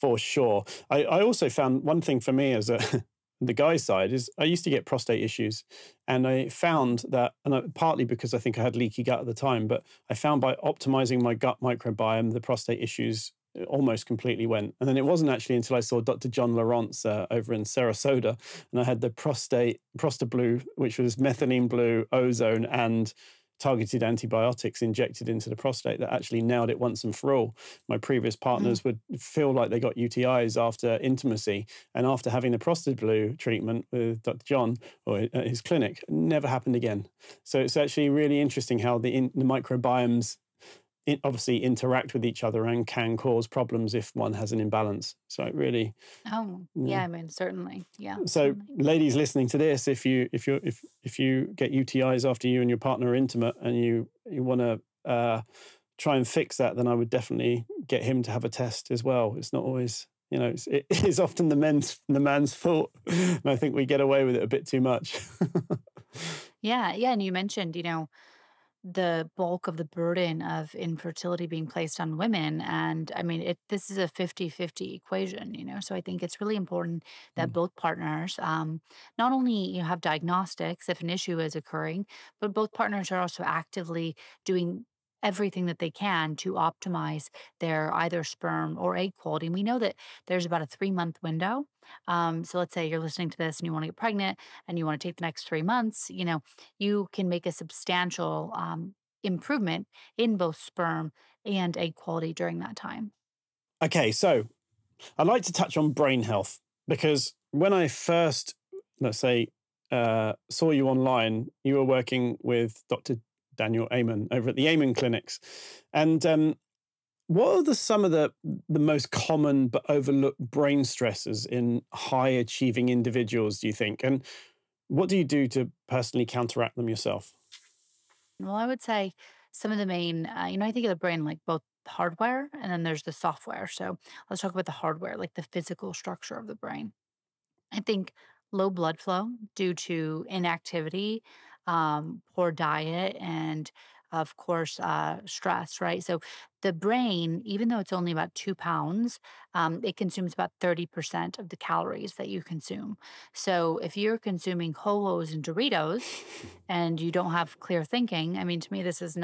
For sure. I also found one thing for me as the guy's side is I used to get prostate issues, and I found that, partly because I think I had leaky gut at the time, but I found by optimizing my gut microbiome, the prostate issues almost completely went. And then it wasn't actually until I saw Dr. John Lawrence over in Sarasota, and I had the Blue, which was methylene blue, ozone, and targeted antibiotics injected into the prostate, that actually nailed it once and for all. My previous partners would feel like they got UTIs after intimacy, and after having the prostate blue treatment with Dr. John or at his clinic, never happened again. So it's actually really interesting how the microbiomes obviously interact with each other and can cause problems if one has an imbalance. So it really. Oh, yeah. I mean, certainly. Yeah. So ladies listening to this, if you get UTIs after you and your partner are intimate, and you want to try and fix that, then I would definitely get him to have a test as well. It's not always, it is often the man's fault. And I think we get away with it a bit too much. Yeah. And you mentioned, the bulk of the burden of infertility being placed on women. And I mean, this is a 50-50 equation, so I think it's really important that both partners not only have diagnostics if an issue is occurring, but both partners are also actively doing everything that they can to optimize their either sperm or egg quality. And we know that there's about a 3-month window. So let's say you're listening to this and you want to get pregnant and you want to take the next 3 months, you can make a substantial improvement in both sperm and egg quality during that time. Okay, so I'd like to touch on brain health, because when I first, let's say, saw you online, you were working with Dr. Daniel Amen over at the Amen clinics. And what are some of the most common but overlooked brain stressors in high achieving individuals, do you think? And what do you do to personally counteract them yourself? Well, I would say some of the main, I think of the brain like both hardware and then there's the software. So let's talk about the hardware, like the physical structure of the brain. I think low blood flow due to inactivity, poor diet, and of course, stress, right? So the brain, even though it's only about 2 pounds, it consumes about 30% of the calories that you consume. So if you're consuming Holos and Doritos and you don't have clear thinking, I mean, to me, this is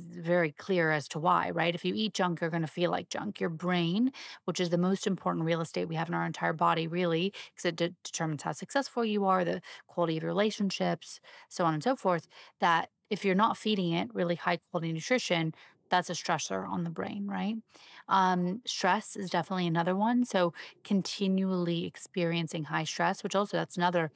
very clear as to why, right? If you eat junk, you're going to feel like junk. Your brain, which is the most important real estate we have in our entire body, really, because it determines how successful you are, the quality of your relationships, so on and so forth, that if you're not feeding it really high quality nutrition, that's a stressor on the brain, right? Stress is definitely another one. So continually experiencing high stress, which also that's another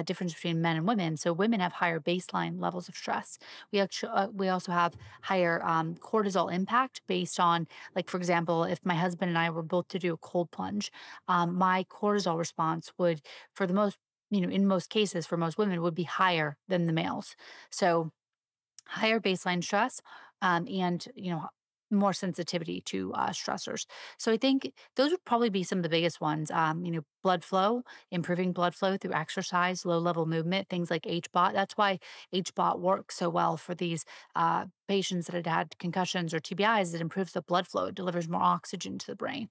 difference between men and women. So women have higher baseline levels of stress. We also have higher cortisol impact based on, like, for example, if my husband and I were both to do a cold plunge, my cortisol response would, for the most, in most cases, for most women, would be higher than the males. So higher baseline stress, and more sensitivity to stressors. So I think those would probably be some of the biggest ones. Blood flow, improving blood flow through exercise, low level movement, things like HBOT. That's why HBOT works so well for these patients that had concussions or TBIs. It improves the blood flow. It delivers more oxygen to the brain.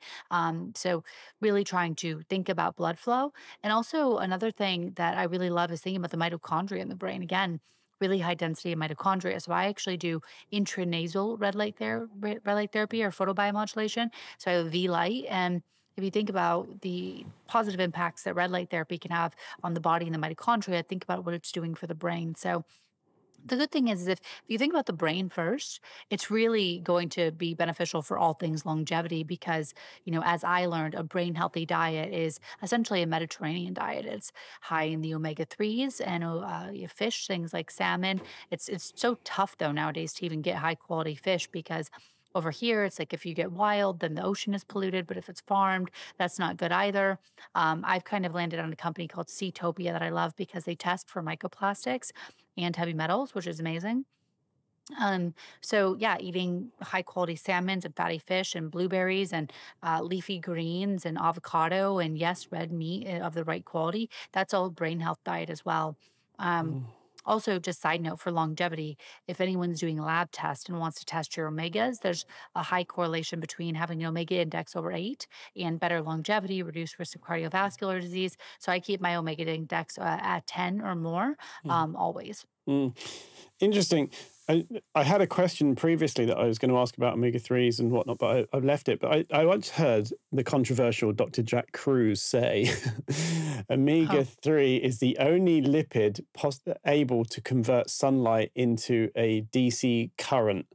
So really trying to think about blood flow. And also another thing that I really love is thinking about the mitochondria in the brain. Again, really high density of mitochondria. So I actually do intranasal red light therapy or photobiomodulation. So I have V-light. And if you think about the positive impacts that red light therapy can have on the body and the mitochondria, think about what it's doing for the brain. So the good thing is if you think about the brain first, it's really going to be beneficial for all things longevity because, as I learned, a brain healthy diet is essentially a Mediterranean diet. It's high in the omega-3s and fish, things like salmon. It's so tough, though, nowadays to even get high quality fish because over here, it's like if you get wild, then the ocean is polluted. But if it's farmed, that's not good either. I've kind of landed on a company called Seatopia that I love because they test for microplastics and heavy metals, which is amazing. So yeah, eating high quality salmons and fatty fish and blueberries and leafy greens and avocado and yes, red meat of the right quality. That's all brain health diet as well. Also, just side note for longevity, if anyone's doing a lab test and wants to test your omegas, there's a high correlation between having an omega index over 8 and better longevity, reduced risk of cardiovascular disease. So I keep my omega index at 10 or more always. Interesting. I had a question previously that I was going to ask about omega-3s and whatnot, but I've left it. But I once heard the controversial Dr. Jack Kruse say omega-3 is the only lipid able to convert sunlight into a DC current.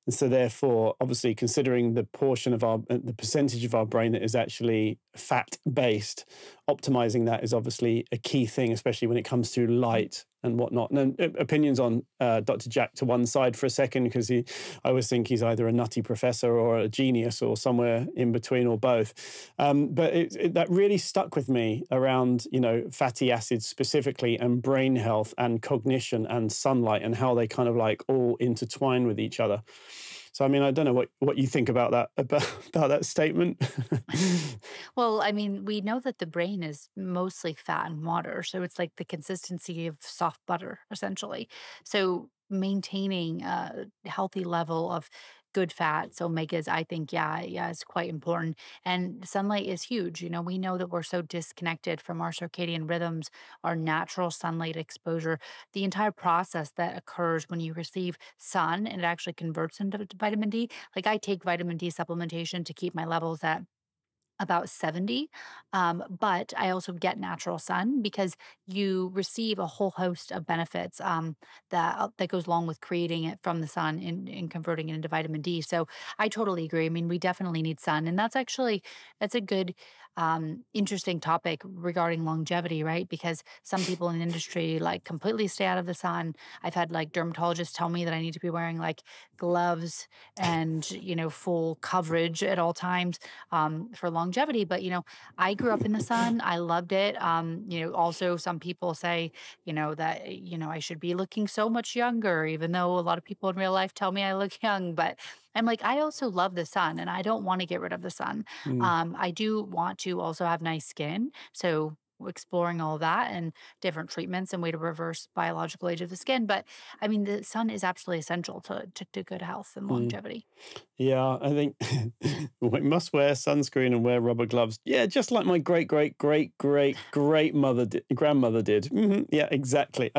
And so therefore, obviously, considering the portion of the percentage of our brain that is actually fat-based, optimizing that is obviously a key thing, especially when it comes to light and whatnot. And opinions on Dr. Jack to one side for a second, because I always think he's either a nutty professor or a genius or somewhere in between or both. But that really stuck with me around, fatty acids specifically and brain health and cognition and sunlight and how they kind of like all intertwine with each other. So, I mean, I don't know what you think about that statement. Well, I mean, we know that the brain is mostly fat and water. So it's like the consistency of soft butter, essentially. So maintaining a healthy level of good fats, omegas, I think, yeah, is quite important. And sunlight is huge. We know that we're so disconnected from our circadian rhythms, our natural sunlight exposure, the entire process that occurs when you receive sun and it actually converts into vitamin D. Like I take vitamin D supplementation to keep my levels at about 70. But I also get natural sun because you receive a whole host of benefits that goes along with creating it from the sun and converting it into vitamin D. So I totally agree. I mean, we definitely need sun. And that's a good, interesting topic regarding longevity, right? Because some people in the industry like completely stay out of the sun. I've had like dermatologists tell me that I need to be wearing like gloves and, full coverage at all times for longevity. But, I grew up in the sun. I loved it. Also some people say, that, I should be looking so much younger, even though a lot of people in real life tell me I look young. But I'm like, I also love the sun and I don't want to get rid of the sun. I do want to also have nice skin. So exploring all of that and different treatments and way to reverse biological age of the skin. But I mean, the sun is absolutely essential to good health and longevity. Yeah, I think we must wear sunscreen and wear rubber gloves. Yeah, just like my grandmother did. Yeah, exactly.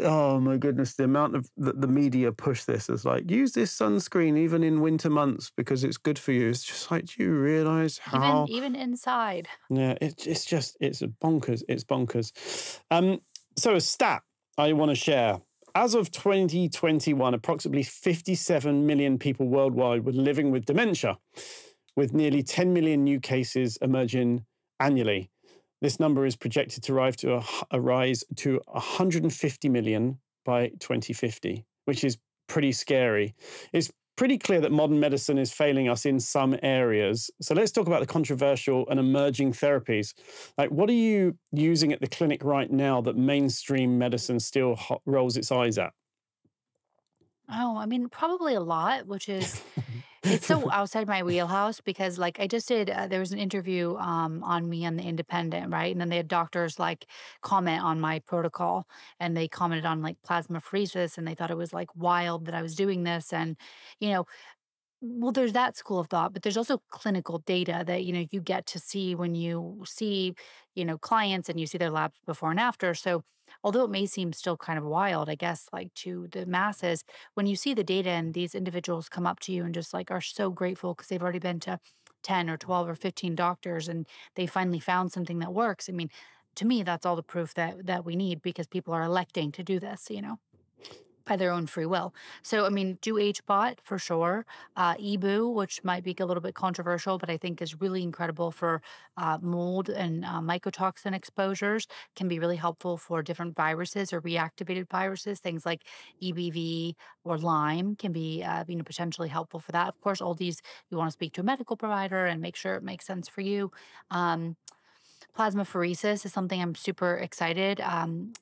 Oh my goodness, the amount of the media push this as like, use this sunscreen even in winter months because it's good for you. It's just like, do you realize how even inside? Yeah, it's bonkers. It's bonkers. So a stat I want to share. As of 2021, approximately 57 million people worldwide were living with dementia, with nearly 10 million new cases emerging annually. This number is projected to rise to 150 million by 2050, which is pretty scary. It's pretty clear that modern medicine is failing us in some areas. So let's talk about the controversial and emerging therapies. Like, what are you using at the clinic right now that mainstream medicine still rolls its eyes at? Oh, I mean, probably a lot, which is it's so outside my wheelhouse because like I just did there was an interview on me on the Independent, right? And then they had doctors like comment on my protocol and they commented on like plasmapheresis and they thought it was like wild that I was doing this and you know, well, there's that school of thought, but there's also clinical data that, you get to see when you see, clients and you see their labs before and after. So, although it may seem still kind of wild, I guess, like to the masses, when you see the data and these individuals come up to you and just like are so grateful because they've already been to 10 or 12 or 15 doctors and they finally found something that works. I mean, to me, that's all the proof that we need because people are electing to do this. By their own free will. So, I mean, do HBOT for sure. EBOO, which might be a little bit controversial, but I think is really incredible for mold and mycotoxin exposures, can be really helpful for different viruses or reactivated viruses. Things like EBV or Lyme can be, potentially helpful for that. Of course, all these, you want to speak to a medical provider and make sure it makes sense for you. Plasmapheresis is something I'm super excited.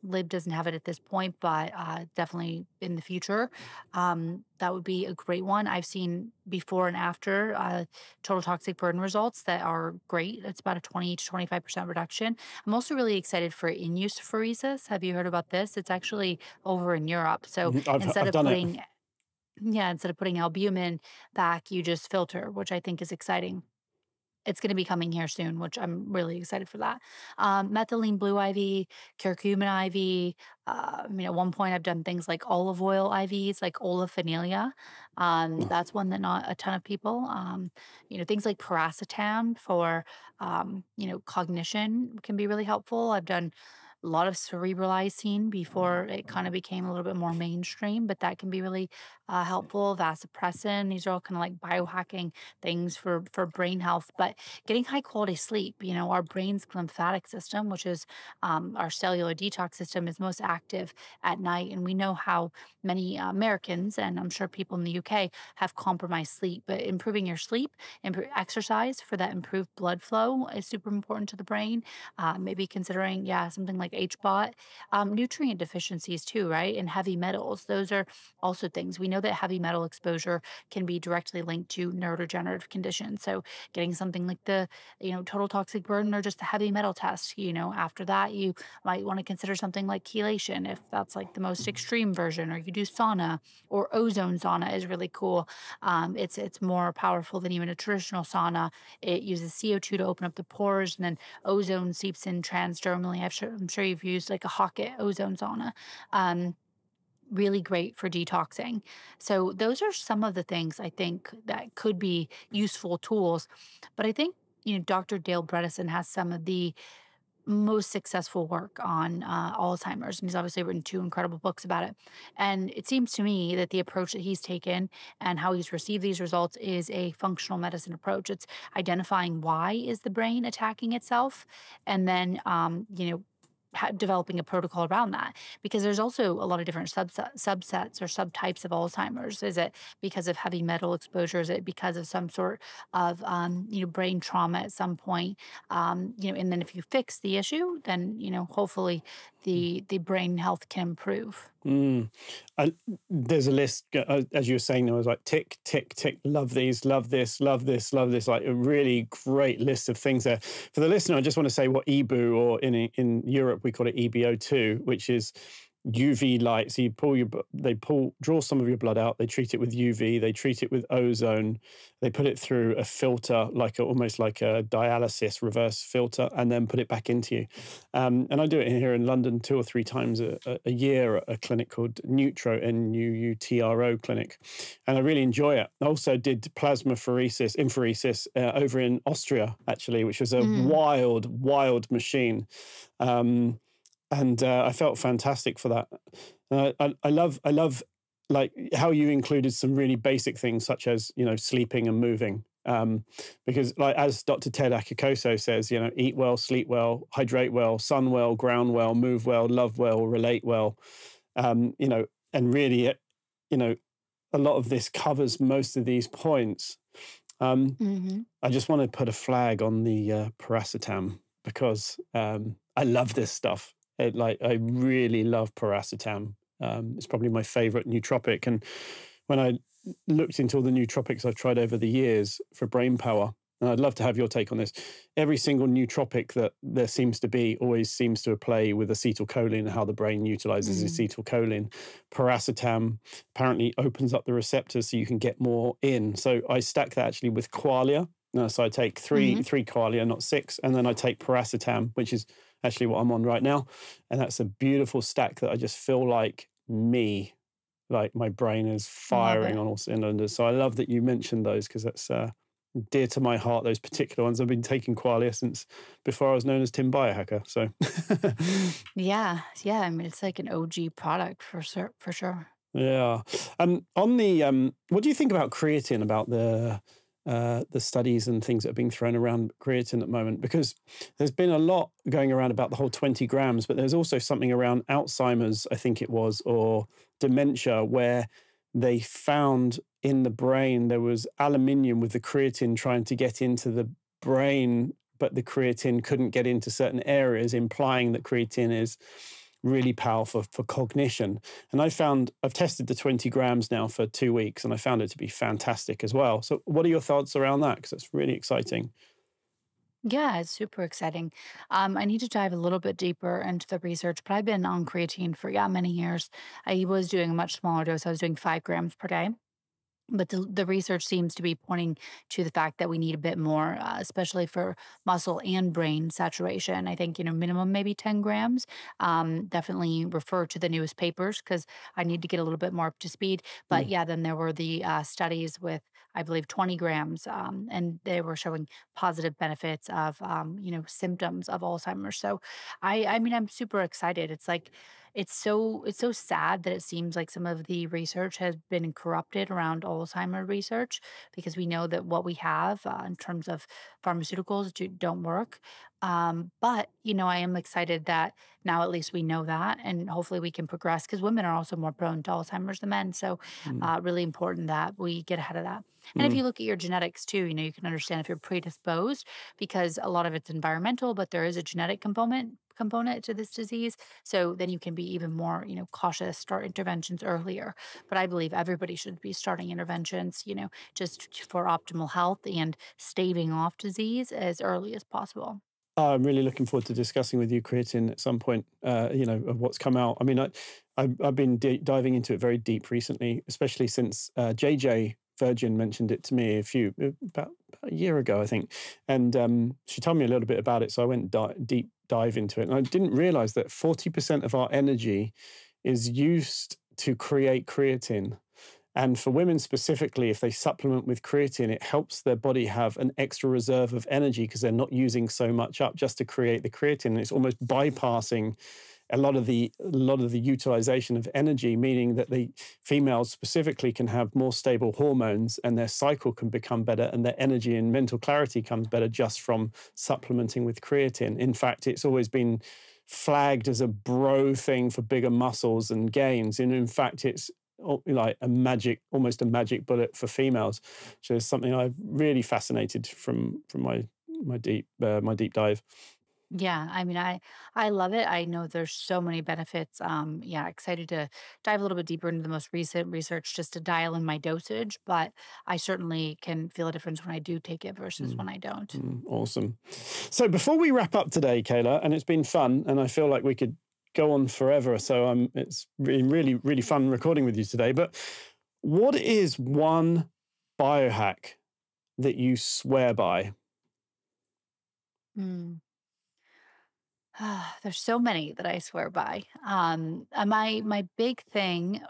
Lib doesn't have it at this point, but definitely in the future. That would be a great one. I've seen before and after total toxic burden results that are great. It's about a 20 to 25% reduction. I'm also really excited for in-use pheresis. Have you heard about this? It's actually over in Europe. So instead of putting, yeah, instead of putting albumin back, you just filter, which I think is exciting. It's going to be coming here soon, which I'm really excited for that. Methylene blue IV, curcumin IV. At one point I've done things like olive oil IVs, like olefinilia. That's one that not a ton of people. Things like paracetam for, cognition can be really helpful. I've done a lot of cerebralizine before it kind of became a little bit more mainstream, but that can be really helpful. Vasopressin, these are all kind of like biohacking things for brain health. But getting high quality sleep, our brain's lymphatic system, which is our cellular detox system, is most active at night. And we know how many Americans, and I'm sure people in the UK, have compromised sleep. But improving your sleep, exercise for that improved blood flow is super important to the brain. Maybe considering, something like HBOT, nutrient deficiencies too, right? And heavy metals. Those are also things. We know that heavy metal exposure can be directly linked to neurodegenerative conditions. So getting something like the, total toxic burden or just the heavy metal test, after that, you might want to consider something like chelation if that's like the most extreme version, or you do sauna, or ozone sauna is really cool. It's more powerful than even a traditional sauna. It uses CO2 to open up the pores, and then ozone seeps in transdermally. I'm sure you've used like a Hocket ozone sauna. Really great for detoxing. So those are some of the things I think that could be useful tools. But I think, Dr. Dale Bredesen has some of the most successful work on Alzheimer's. And he's obviously written 2 incredible books about it. And it seems to me that the approach that he's taken and how he's received these results is a functional medicine approach. It's identifying why is the brain attacking itself, and then, developing a protocol around that, because there's also a lot of different subsets or subtypes of Alzheimer's. Is it because of heavy metal exposure? Is it because of some sort of brain trauma at some point? And then if you fix the issue, then hopefully the brain health can improve. And there's a list, as you were saying, there was like tick, tick, tick, love these, love this, love this, love this, like a really great list of things there. For the listener, I just want to say what EBOO, or in Europe, we call it EBO2, which is UV light. So draw some of your blood out. They treat it with UV. They treat it with ozone. They put it through a filter, almost like a dialysis reverse filter, and then put it back into you. And I do it here in London 2 or 3 times a year at a clinic called Nutro, NUUTRO clinic, and I really enjoy it. I also did infertility over in Austria, actually, which was a wild machine. And I felt fantastic for that. I love like how you included some really basic things such as sleeping and moving. Because like, as Dr. Ted Akikoso says, eat well, sleep well, hydrate well, sun well, ground well, move well, love well, relate well, and really, a lot of this covers most of these points. I just want to put a flag on the piracetam, because I love this stuff. I really love piracetam. It's probably my favorite nootropic. And when I looked into all the nootropics I've tried over the years for brain power, and I'd love to have your take on this, every single nootropic that there seems to be always seems to play with acetylcholine and how the brain utilizes acetylcholine. Piracetam apparently opens up the receptors so you can get more in. So I stack that actually with qualia. So I take three qualia, not 6, and then I take piracetam, which is actually what I'm on right now. And that's a beautiful stack that I just feel like my brain is firing on all cylinders. So I love that you mentioned those, because that's dear to my heart, those particular ones. I've been taking qualia since before I was known as Tim Biohacker. So yeah. I mean, it's like an OG product for sure. Yeah. On the what do you think about creatine, about the studies and things that are being thrown around creatine at the moment? Because there's been a lot going around about the whole 20 grams, but there's also something around Alzheimer's, I think it was, or dementia, where they found in the brain there was aluminium with the creatine trying to get into the brain, but the creatine couldn't get into certain areas, implying that creatine is really powerful for cognition. And I've tested the 20 grams now for 2 weeks, and I found it to be fantastic as well. So what are your thoughts around that? Because it's really exciting. Yeah, it's super exciting. I need to dive a little bit deeper into the research, but I've been on creatine for many years. I was doing a much smaller dose. I was doing 5 grams per day. But the research seems to be pointing to the fact that we need a bit more, especially for muscle and brain saturation. I think, minimum maybe 10 grams. Definitely refer to the newest papers, because I need to get a little bit more up to speed. But then there were the studies with, I believe, 20 grams, and they were showing positive benefits of, symptoms of Alzheimer's. So I mean, I'm super excited. It's like, it's so sad that it seems like some of the research has been corrupted around Alzheimer research, because we know that what we have in terms of pharmaceuticals don't work. But I am excited that now at least we know that, and hopefully we can progress, because women are also more prone to Alzheimer's than men. So really important that we get ahead of that. And if you look at your genetics too, you can understand if you're predisposed, because a lot of it's environmental, but there is a genetic component to this disease. So then you can be even more, cautious, start interventions earlier. But I believe everybody should be starting interventions, just for optimal health and staving off disease as early as possible. I'm really looking forward to discussing with you creatine at some point, of what's come out. I mean, I've been diving into it very deep recently, especially since JJ Virgin mentioned it to me about a year ago, I think. And she told me a little bit about it. So I went deep dive into it. And I didn't realize that 40% of our energy is used to create creatine. And for women specifically, if they supplement with creatine, it helps their body have an extra reserve of energy, because they're not using so much up just to create the creatine. And it's almost bypassing a lot of the utilization of energy, meaning that the females specifically can have more stable hormones, and their cycle can become better, and their energy and mental clarity comes better just from supplementing with creatine. In fact, it's always been flagged as a bro thing for bigger muscles and gains. And in fact, it's like almost a magic bullet for females, which is something I've really fascinated from my deep dive. Yeah, I mean, I love it. I know there's so many benefits. Excited to dive a little bit deeper into the most recent research, just to dial in my dosage. But I certainly can feel a difference when I do take it versus when I don't. Awesome. So before we wrap up today, Kayla, and it's been fun, and I feel like we could go on forever. So it's been really, really fun recording with you today. But what is one biohack that you swear by? There's so many that I swear by. My big thing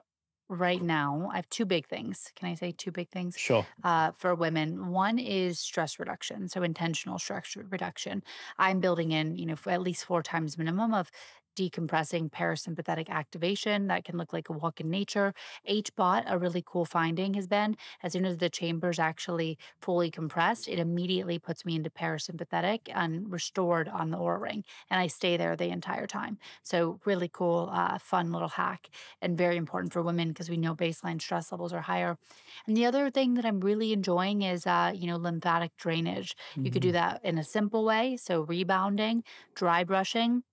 right now, I have 2 big things. Can I say 2 big things? Sure. For women, one is stress reduction, so intentional stress reduction. I'm building in, for at least 4 times minimum of decompressing parasympathetic activation that can look like a walk in nature. HBOT, a really cool finding has been, as soon as the chamber's actually fully compressed, it immediately puts me into parasympathetic and restored on the Oura Ring. And I stay there the entire time. So really cool, fun little hack, and very important for women because we know baseline stress levels are higher. And the other thing that I'm really enjoying is, lymphatic drainage. You could do that in a simple way. So rebounding, dry brushing.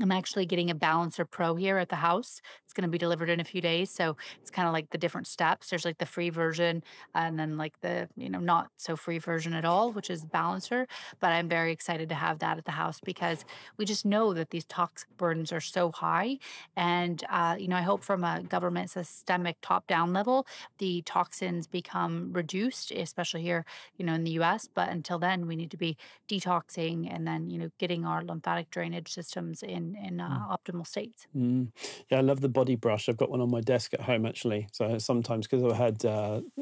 I'm actually getting a Balancer Pro here at the house. It's going to be delivered in a few days. So it's kind of like the different steps. There's like the free version and then like the, not so free version at all, which is Balancer. But I'm very excited to have that at the house because we just know that these toxic burdens are so high. And, I hope from a government systemic top-down level, the toxins become reduced, especially here, in the US. But until then, we need to be detoxing and then, getting our lymphatic drainage systems in optimal states. Yeah, I love the body brush. I've got one on my desk at home, actually. So sometimes, because I had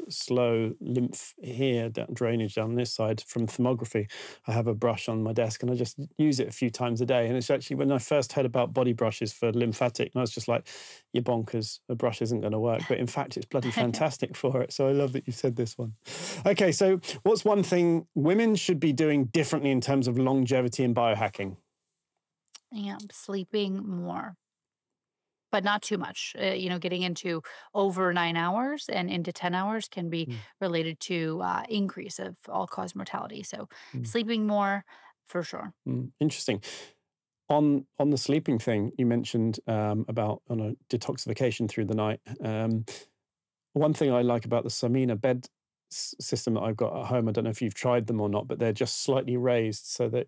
slow lymph here, drainage down this side from thermography, I have a brush on my desk and I just use it a few times a day. And it's actually, when I first heard about body brushes for lymphatic, and I was just like, you're bonkers, a brush isn't going to work. But in fact, it's bloody fantastic for it. So I love that you said this one. Okay, so what's one thing women should be doing differently in terms of longevity and biohacking? Yeah, sleeping more, but not too much. Getting into over 9 hours and into 10 hours can be related to increase of all-cause mortality. So sleeping more, for sure. Interesting. On the sleeping thing, you mentioned about on a detoxification through the night. One thing I like about the Samina bed system that I've got at home, I don't know if you've tried them or not, but they're just slightly raised so that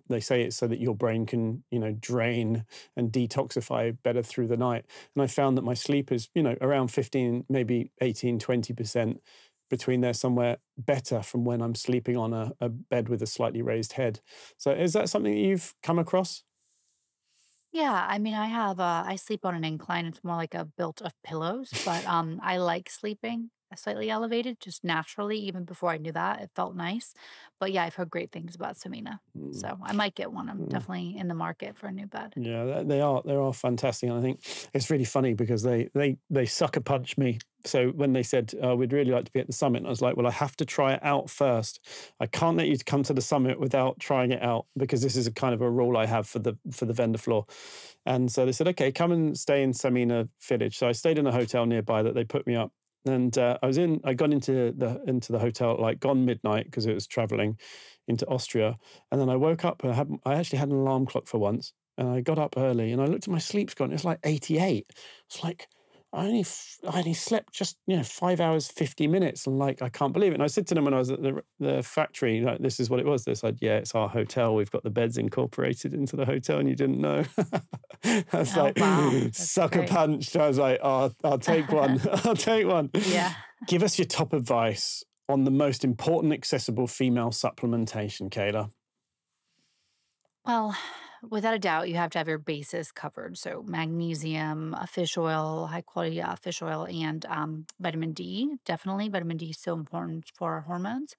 they say it's so that your brain can, drain and detoxify better through the night. And I found that my sleep is, around 15, maybe 18, 20% between there somewhere better from when I'm sleeping on a bed with a slightly raised head. So is that something that you've come across? Yeah, I mean, I sleep on an incline. It's more like a built of pillows, but I like sleeping slightly elevated just naturally. Even before I knew that, it felt nice. But yeah, I've heard great things about Samina. So I might get one. I'm definitely in the market for a new bed. Yeah, they are fantastic. And I think it's really funny because they sucker punched me. So when they said, we'd really like to be at the summit, I was like, well, I have to try it out first. I can't let you come to the summit without trying it out because this is a kind of a rule I have for the vendor floor. And so they said, okay, come and stay in Samina Village. So I stayed in a hotel nearby that they put me up. And I got into the hotel at like gone midnight because it was traveling into Austria. And then I woke up and I actually had an alarm clock for once. And I got up early and I looked at my sleep score and it's like 88. It's like, I only slept just 5 hours 50 minutes, and like I can't believe it. And I said to them when I was at the factory, like, this is what it was. They said, yeah, it's our hotel. We've got the beds incorporated into the hotel, and you didn't know. I was wow. sucker punched. I was like, oh, I'll take one. I'll take one. Yeah. Give us your top advice on the most important accessible female supplementation, Kayla. Well, without a doubt, you have to have your bases covered. So magnesium, fish oil, high quality fish oil, and vitamin D. Definitely, vitamin D is so important for our hormones.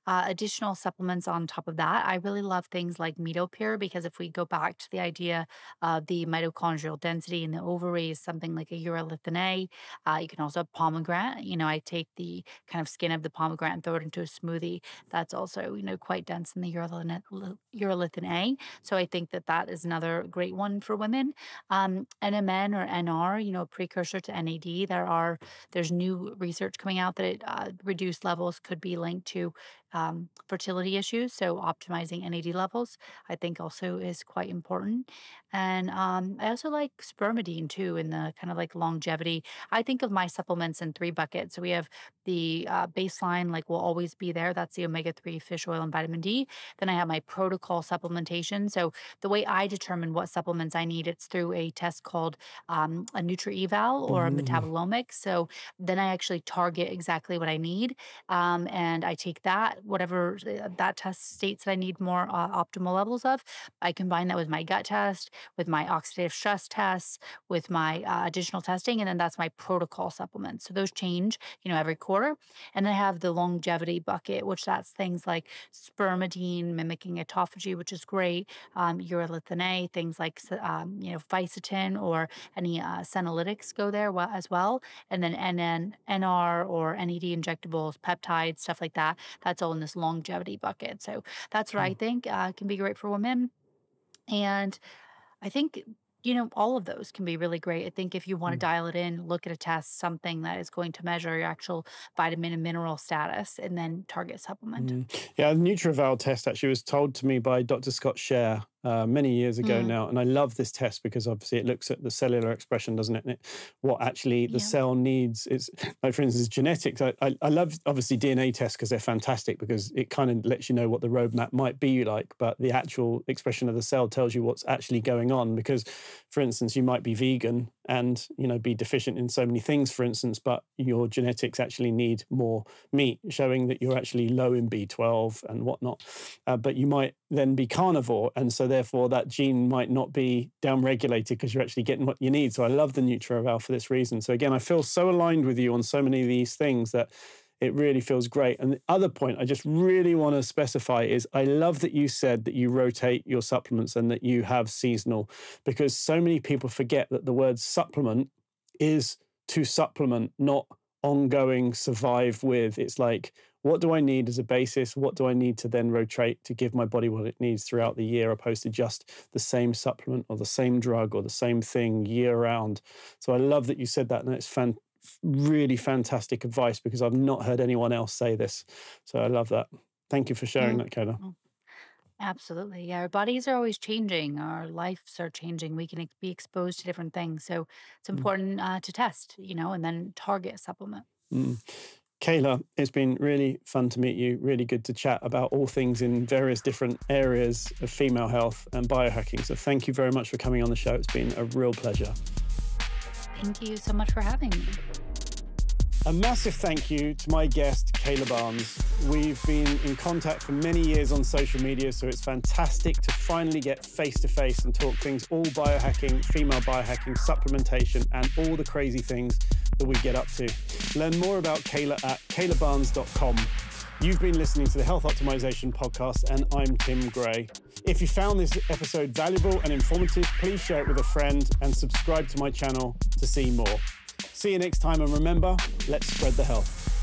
Additional supplements on top of that. I really love things like Metopure because if we go back to the idea of the mitochondrial density in the ovaries, something like a urolithin A. You can also have pomegranate. I take the kind of skin of the pomegranate and throw it into a smoothie. That's also, quite dense in the urolithin A. So I think that is another great one for women. NMN or NR, a precursor to NAD. There's new research coming out that reduced levels could be linked to fertility issues. So optimizing NAD levels, I think also is quite important. And I also like spermidine too in the kind of like longevity. I think of my supplements in 3 buckets. So we have the baseline, like will always be there. That's the omega-3 fish oil and vitamin D. Then I have my protocol supplementation. So the way I determine what supplements I need, it's through a test called a Nutri-Eval or a metabolomics. So then I actually target exactly what I need. And I take that whatever that test states that I need more optimal levels of. I combine that with my gut test, with my oxidative stress tests, with my additional testing, and then that's my protocol supplements. So those change, every quarter. And then I have the longevity bucket, which that's things like spermidine, mimicking autophagy, which is great, urolithin A, things like, fisetin or any senolytics go there as well. And then NR or NED injectables, peptides, stuff like that. That's all in this longevity bucket. So that's what I think can be great for women. And I think, all of those can be really great. I think if you want to dial it in, look at a test, something that is going to measure your actual vitamin and mineral status, and then target supplement. Yeah, the NutriVal test actually was told to me by Dr. Scott Scher many years ago now. And I love this test because obviously it looks at the cellular expression, doesn't it? And what actually the cell needs. It's like, for instance, genetics. I love obviously DNA tests because they're fantastic because it kind of lets you know what the roadmap might be like, but the actual expression of the cell tells you what's actually going on. Because, for instance, you might be vegan and, be deficient in so many things, for instance, but your genetics actually need more meat, showing that you're actually low in B12 and whatnot. But you might then be carnivore. And so therefore that gene might not be downregulated because you're actually getting what you need. So I love the NutriVal for this reason. So again, I feel so aligned with you on so many of these things that it really feels great. And the other point I just really want to specify is I love that you said that you rotate your supplements and that you have seasonal, because so many people forget that the word supplement is to supplement, not ongoing survive with. It's like, what do I need as a basis? What do I need to then rotate to give my body what it needs throughout the year, opposed to just the same supplement or the same drug or the same thing year round? So I love that you said that, and it's really fantastic advice because I've not heard anyone else say this. So I love that. Thank you for sharing that, Kayla. Absolutely. Yeah, our bodies are always changing. Our lives are changing. We can be exposed to different things. So it's important to test, and then target a supplement. Kayla, it's been really fun to meet you. Really good to chat about all things in various different areas of female health and biohacking. So thank you very much for coming on the show. It's been a real pleasure. Thank you so much for having me. A massive thank you to my guest, Kayle Barnes. We've been in contact for many years on social media, so it's fantastic to finally get face-to-face and talk things all biohacking, female biohacking, supplementation, and all the crazy things that we get up to. Learn more about Kayla at kaylebarnes.com. You've been listening to the Health Optimization Podcast, and I'm Tim Gray. If you found this episode valuable and informative, please share it with a friend and subscribe to my channel to see more. See you next time, and remember, let's spread the health.